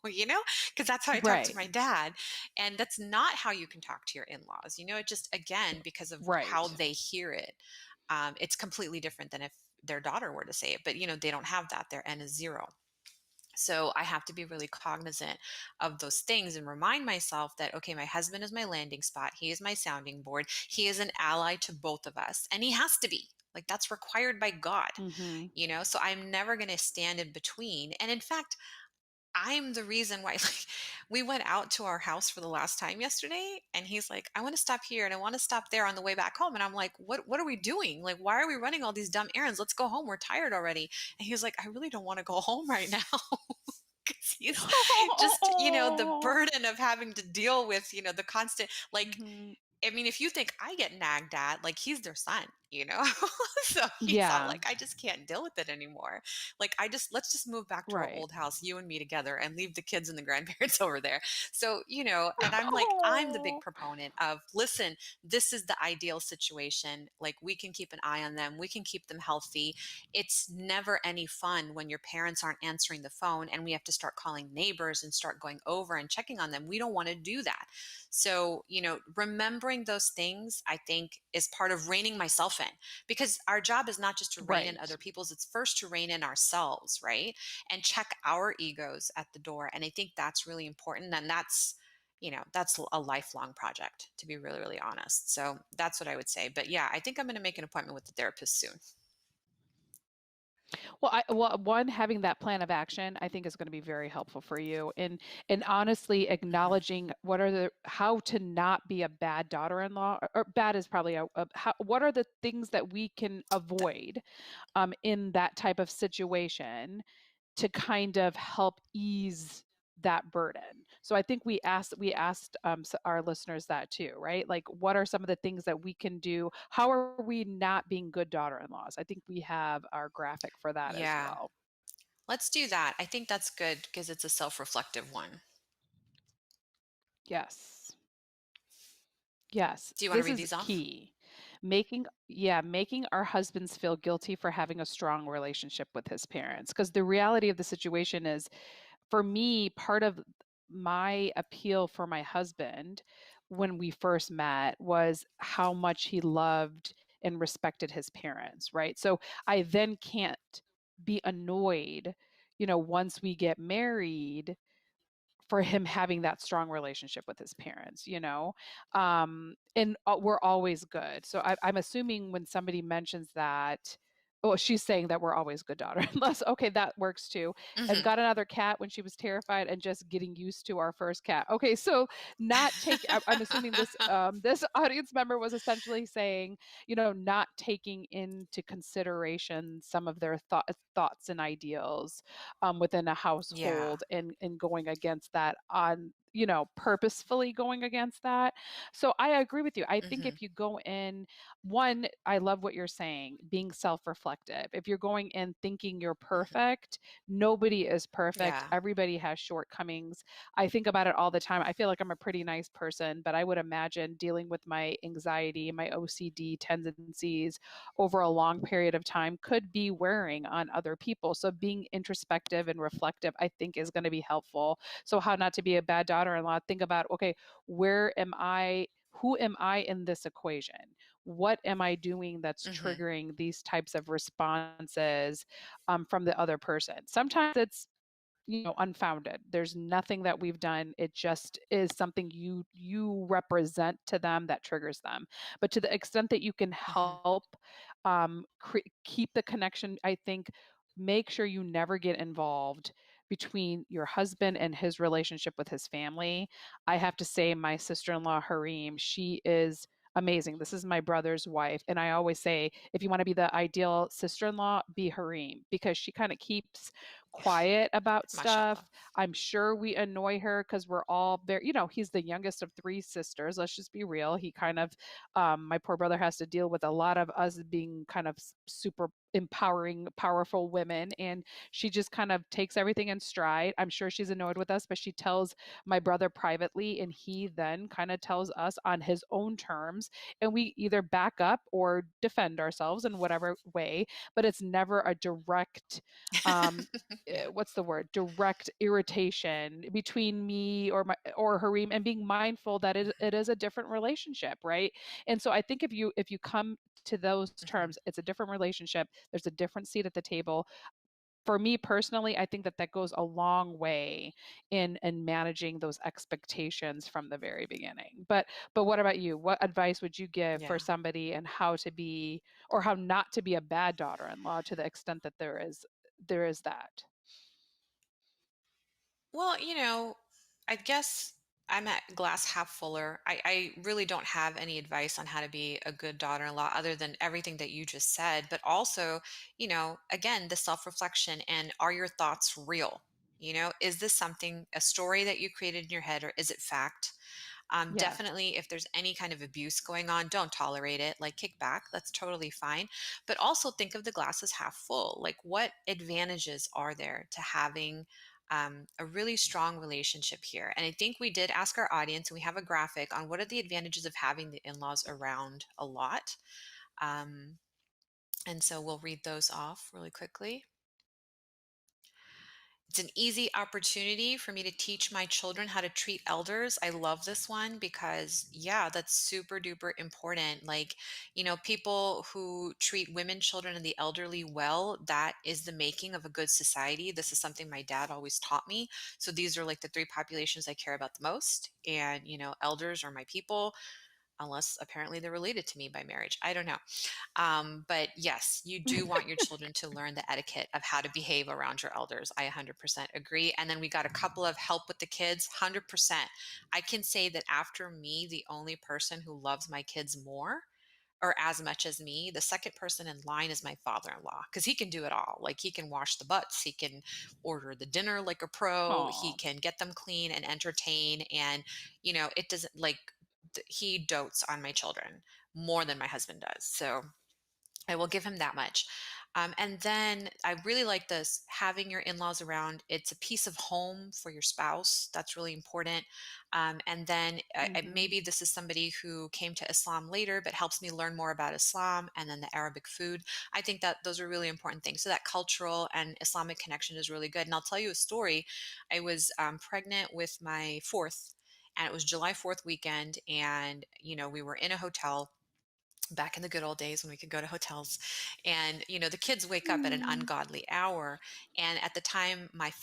with you? Because that's how I talk to Right. my dad. And that's not how you can talk to your in-laws. It just, again, because of how Right. they hear it, it's completely different than if their daughter were to say it. But they don't have that. Their N is zero. So I have to be really cognizant of those things and remind myself that, okay, my husband is my landing spot. He is my sounding board. He is an ally to both of us, and he has to be. Like, that's required by God, Hmm. so I'm never going to stand in between. And in fact, I'm the reason why, like, we went out to our house for the last time yesterday, and he's like, I want to stop here and I want to stop there on the way back home. And I'm like, what are we doing? Like, why are we running all these dumb errands? Let's go home. We're tired already. And he's like, I really don't want to go home right now. Because he's just, the burden of having to deal with, the constant, like, Hmm. I mean, if you think I get nagged at, like, he's their son, so he's all Yeah. like, I just can't deal with it anymore. Like, let's just move back to our Right. old house, you and me together, and leave the kids and the grandparents over there. So, and I'm like, I'm the big proponent of, listen, this is the ideal situation. Like, we can keep an eye on them, we can keep them healthy. It's never any fun when your parents aren't answering the phone and we have to start calling neighbors and start going over and checking on them. We don't want to do that. So, remembering those things, I think, is part of reining myself in, because our job is not just to rein in Right. other people's, it's first to rein in ourselves, right? And check our egos at the door. And I think that's really important. And that's a lifelong project, to be really, really honest. So that's what I would say. But yeah, I think I'm going to make an appointment with the therapist soon. Well, one, having that plan of action, I think is going to be very helpful for you. And honestly, Mhm. acknowledging how to not be a bad daughter-in-law, or bad is probably what are the things that we can Th- avoid in that type of situation to kind of help ease that burden. So I think we asked our listeners that too, right? Like, what are some of the things that we can do? How are we not being good daughter-in-laws? I think we have our graphic for that as Yeah, well. let's do that. I think that's good because it's a self-reflective one. Yes. Yes, Do you want to this read is these off? key. making our husbands feel guilty for having a strong relationship with his parents. Because the reality of the situation is, for me, part of my appeal for my husband when we first met was how much he loved and respected his parents, right? So I then can't be annoyed, once we get married, for him having that strong relationship with his parents. And we're always good. So I'm assuming when somebody mentions that, oh, she's saying that we're always good daughter. Unless, okay, that works too. And Hmm. got another cat when she was terrified and just getting used to our first cat. Okay, so not take. I'm assuming this audience member was essentially saying, not taking into consideration some of their thoughts and ideals within a Yeah. household, and going against that, on purposefully going against that. So I agree with you. I think Hmm. if you go in, one, I love what you're saying, being self-reflective. If you're going in thinking you're Hmm. perfect, nobody is perfect. Yeah. Everybody has shortcomings. I think about it all the time. I feel like I'm a pretty nice person, but I would imagine dealing with my anxiety, my OCD tendencies over a long period of time could be wearing on other people. So being introspective and reflective, I think, is going to be helpful. So how not to be a bad daughter-in-law? Think about, okay, where am I? Who am I in this equation? What am I doing that's Hmm. triggering these types of responses from the other person? Sometimes it's unfounded. There's nothing that we've done. It just is something you represent to them that triggers them. But to the extent that you can Hmm. help keep the connection, I think, make sure you never get involved between your husband and his relationship with his family. I have to say, my sister-in-law Hareem, she is amazing. This is my brother's wife, and I always say, if you want to be the ideal sister-in-law, be Hareem, because she kind of keeps quiet about stuff. Mashallah. I'm sure we annoy her because we're all very, he's the youngest of three sisters. Let's just be real. He kind of, my poor brother has to deal with a lot of us being kind of super empowering, powerful women. And she just kind of takes everything in stride. I'm sure she's annoyed with us, but she tells my brother privately, and he then kind of tells us on his own terms. And we either back up or defend ourselves in whatever way, but it's never a direct, um, Yeah. what's the word, direct irritation between me or Hareem, and being mindful that it is a different relationship, right? And so I think if you come to those Hmm. terms, it's a different relationship, there's a different seat at the table. For me personally, I think that goes a long way in managing those expectations from the very beginning. But what about you? What advice would you give for Yeah. somebody, and how to be, or how not to be a bad daughter-in-law, to the extent that there is that? Well, I guess I'm at glass half fuller. I really don't have any advice on how to be a good daughter-in-law other than everything that you just said. But also, again, the self-reflection, and are your thoughts real? Is this something, a story that you created in your head, or is it fact? Yes. Definitely, if there's any kind of abuse going on, don't tolerate it. Like, kick back. That's totally fine. But also think of the glass as half full. Like, what advantages are there to having a really strong relationship here? And I think we did ask our audience, and we have a graphic on what are the advantages of having the in laws around a lot. Um, and so we'll read those off really quickly. It's an easy opportunity for me to teach my children how to treat elders. I love this one because, yeah, that's super duper important. Like, people who treat women, children, and the elderly well, that is the making of a good society. This is something my dad always taught me. So these are like the three populations I care about the most. And, elders are my people, unless apparently they're related to me by marriage. I don't know. But yes, you do want your children to learn the etiquette of how to behave around your elders. I 100% agree. And then we got a couple of help with the kids. 100%. I can say that after me, the only person who loves my kids more or as much as me, the second person in line is my father-in-law, because he can do it all. Like, he can wash the butts, he can order the dinner like a pro, he Oh, can get them clean and entertain. And, it doesn't like, he dotes on my children more than my husband does. So I will give him that much. And then I really like this having your in laws around. It's a piece of home for your spouse. That's really important. And then Hmm. maybe this is somebody who came to Islam later, but helps me learn more about Islam and then the Arabic food. I think that those are really important things. So that cultural and Islamic connection is really good. And I'll tell you a story. I was pregnant with my fourth, and it was July 4th weekend. And, we were in a hotel back in the good old days when we could go to hotels, and the kids wake up at an Mm. ungodly hour. And at the time, my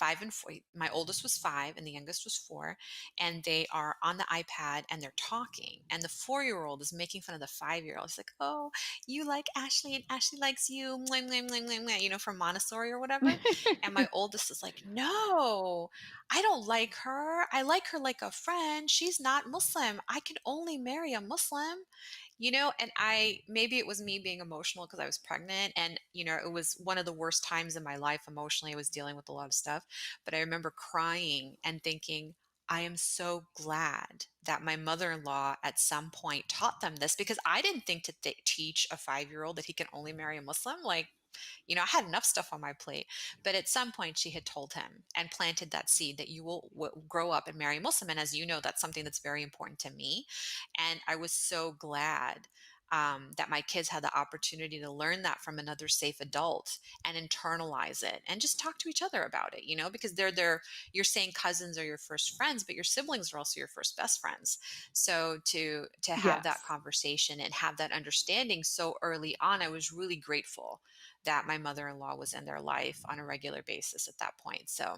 oldest was 5 and the youngest was 4, and they are on the iPad and they're talking, and the 4-year-old is making fun of the 5-year-old. He's like, oh, you like Ashley and Ashley likes you, mwah, mwah, mwah, mwah, mwah, from Montessori or whatever. And my oldest is like, no, I don't like her. I like her like a friend. She's not Muslim. I can only marry a Muslim. And maybe it was me being emotional because I was pregnant, and it was one of the worst times in my life emotionally. I was dealing with a lot of stuff, but I remember crying and thinking, I am so glad that my mother-in-law at some point taught them this, because I didn't think to teach a 5-year-old that he can only marry a Muslim. Like, I had enough stuff on my plate. But at some point, she had told him and planted that seed that you will grow up and marry a Muslim. And as you know, that's something that's very important to me. And I was so glad that my kids had the opportunity to learn that from another safe adult and internalize it and just talk to each other about it, because you're saying cousins are your first friends, but your siblings are also your first best friends. So to have that Yes. conversation and have that understanding so early on, I was really grateful that my mother-in-law was in their life on a regular basis at that point. So,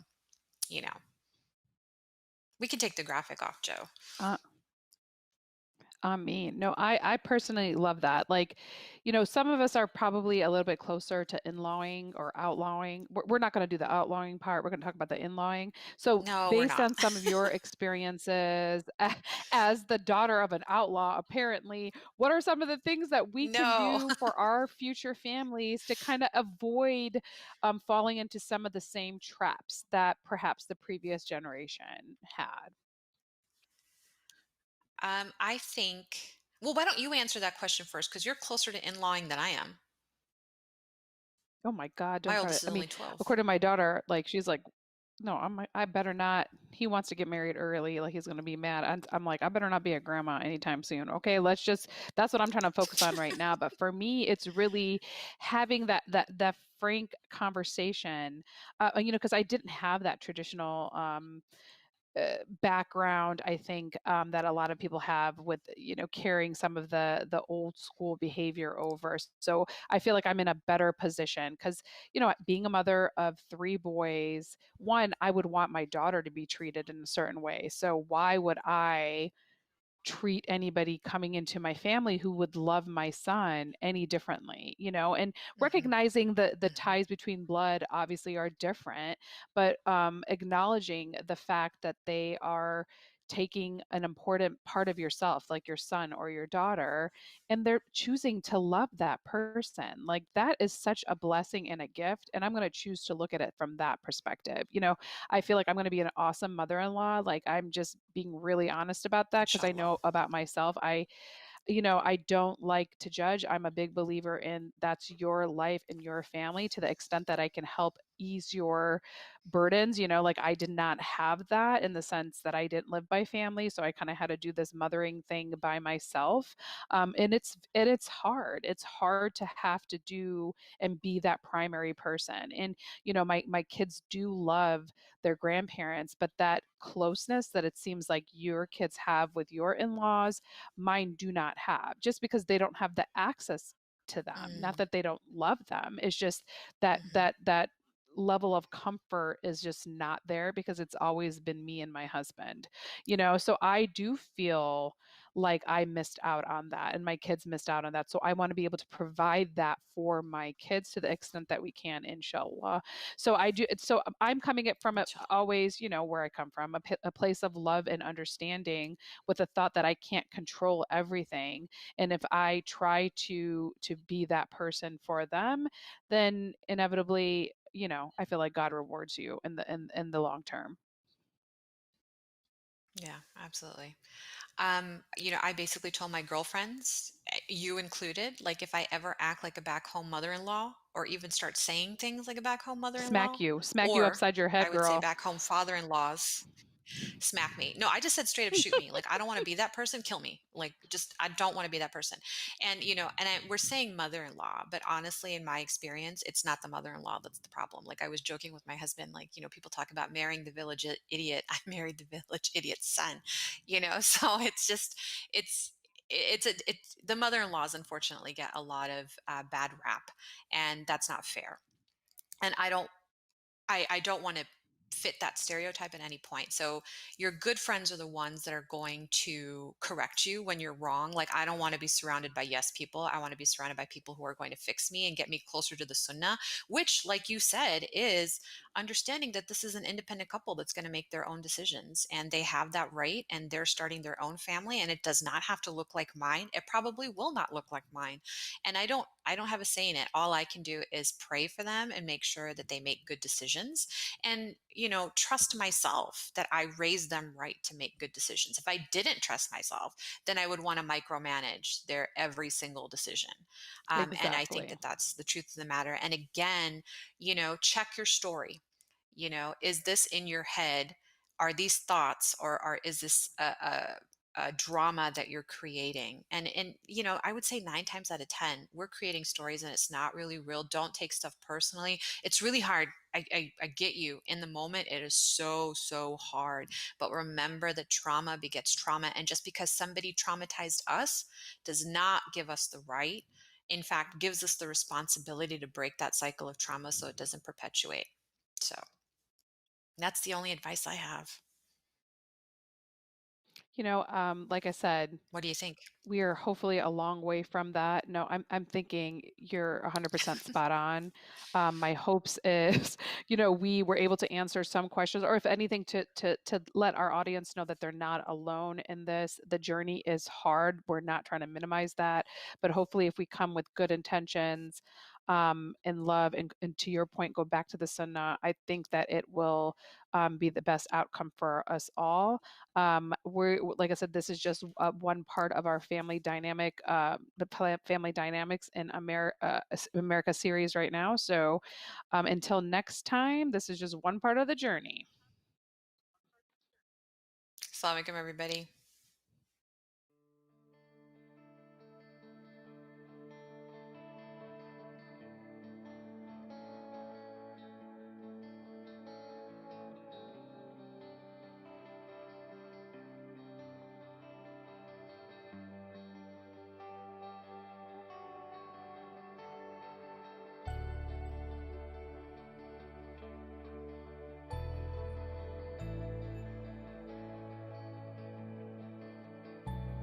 you know, we can take the graphic off, Joe. Uh, I mean, no, I personally love that. Like, some of us are probably a little bit closer to in-lawing or outlawing. We're not going to do the outlawing part. We're going to talk about the in-lawing. So, No, we're based not. on some of your experiences as the daughter of an outlaw, apparently, what are some of the things that we can No. do for our future families to kind of avoid falling into some of the same traps that perhaps the previous generation had? I think, well, why don't you answer that question first? Because you're closer to in-lawing than I am. Oh my God, My don't try to. oldest is I mean, only 12. according to my daughter, like she's like, no, I better not. He wants to get married early, like he's gonna be mad. I'm like, I better not be a grandma anytime soon. Okay, let's just. That's what I'm trying to focus on right now. But for me, it's really having that frank conversation. Because I didn't have that traditional background. I think that a lot of people have with carrying some of the old school behavior over. So I feel like I'm in a better position because being a mother of 3 boys, one, I would want my daughter to be treated in a certain way. So why would I treat anybody coming into my family who would love my son any differently, and Hmm. recognizing the Hmm. ties between blood obviously are different, but acknowledging the fact that they are taking an important part of yourself, like your son or your daughter, and they're choosing to love that person. Like that is such a blessing and a gift, and I'm going to choose to look at it from that perspective. I feel like I'm going to be an awesome mother-in-law. Like I'm just being really honest about that because I Inshallah. know about myself. I don't like to judge. I'm a big believer in that's your life and your family to the extent that I can help ease your burdens. Like I did not have that in the sense that I didn't live by family. So I kind of had to do this mothering thing by myself. And it's hard. It's hard to have to do and be that primary person. And, my kids do love their grandparents, but that closeness that it seems like your kids have with your in-laws, mine do not have, just because they don't have the access to them. Not Mm. that they don't love them, it's just that level of comfort is just not there because it's always been me and my husband. So I do feel like I missed out on that and my kids missed out on that, so I want to be able to provide that for my kids to the extent that we can, inshallah. So I'm coming it from Inshallah. always, where I come from, a place of love and understanding, with the thought that I can't control everything. And if I try to be that person for them, then inevitably, I feel like God rewards you in the long term. Yeah, absolutely. I basically told my girlfriends, you included, like if I ever act like a back home mother-in-law, or even start saying things like a back home Smack mother-in-law, you or upside your head, I would say girl. back home father-in-laws. Smack me. No, I just said straight up shoot me. Like, I don't want to be that person. Kill me. Like, just, I don't want to be that person. And, we're saying mother in law, but honestly, in my experience, it's not the mother in law that's the problem. Like, I was joking with my husband, like, people talk about marrying the village idiot. I married the village idiot's son, so it's the mother-in-laws unfortunately get a lot of bad rap, and that's not fair. And I don't want to fit that stereotype at any point. So your good friends are the ones that are going to correct you when you're wrong. Like, I don't want to be surrounded by yes people. I want to be surrounded by people who are going to fix me and get me closer to the sunnah, which, like you said, is understanding that this is an independent couple that's going to make their own decisions, and they have that right, and they're starting their own family, and it does not have to look like mine. It probably will not look like mine. And I don't have a say in it. All I can do is pray for them and make sure that they make good decisions, and trust myself that I raised them right to make good decisions. If I didn't trust myself, then I would want to micromanage their every single decision. And I think Exactly. that that's the truth of the matter. And again, check your story. Is this in your head? Are these thoughts, or is this a drama that you're creating? And I would say 9 times out of 10 we're creating stories and it's not really real. Don't take stuff personally. It's really hard. I get you. In the moment, it is so hard. But remember that trauma begets trauma. And just because somebody traumatized us does not give us the right, in fact, gives us the responsibility to break that cycle of trauma so it doesn't perpetuate. So that's the only advice I have. Like I said, What do you think? we are hopefully a long way from that. No, I'm thinking you're 100% spot on. My hopes is, we were able to answer some questions, or if anything, to let our audience know that they're not alone in this. The journey is hard. We're not trying to minimize that, but hopefully, if we come with good intentions, and love, and to your point, go back to the sunnah, I think that it will be the best outcome for us all. We're Like I said, this is just one part of our family dynamic, family dynamics in America series right now. So until next time, this is just one part of the journey. Assalamu alaikum, everybody.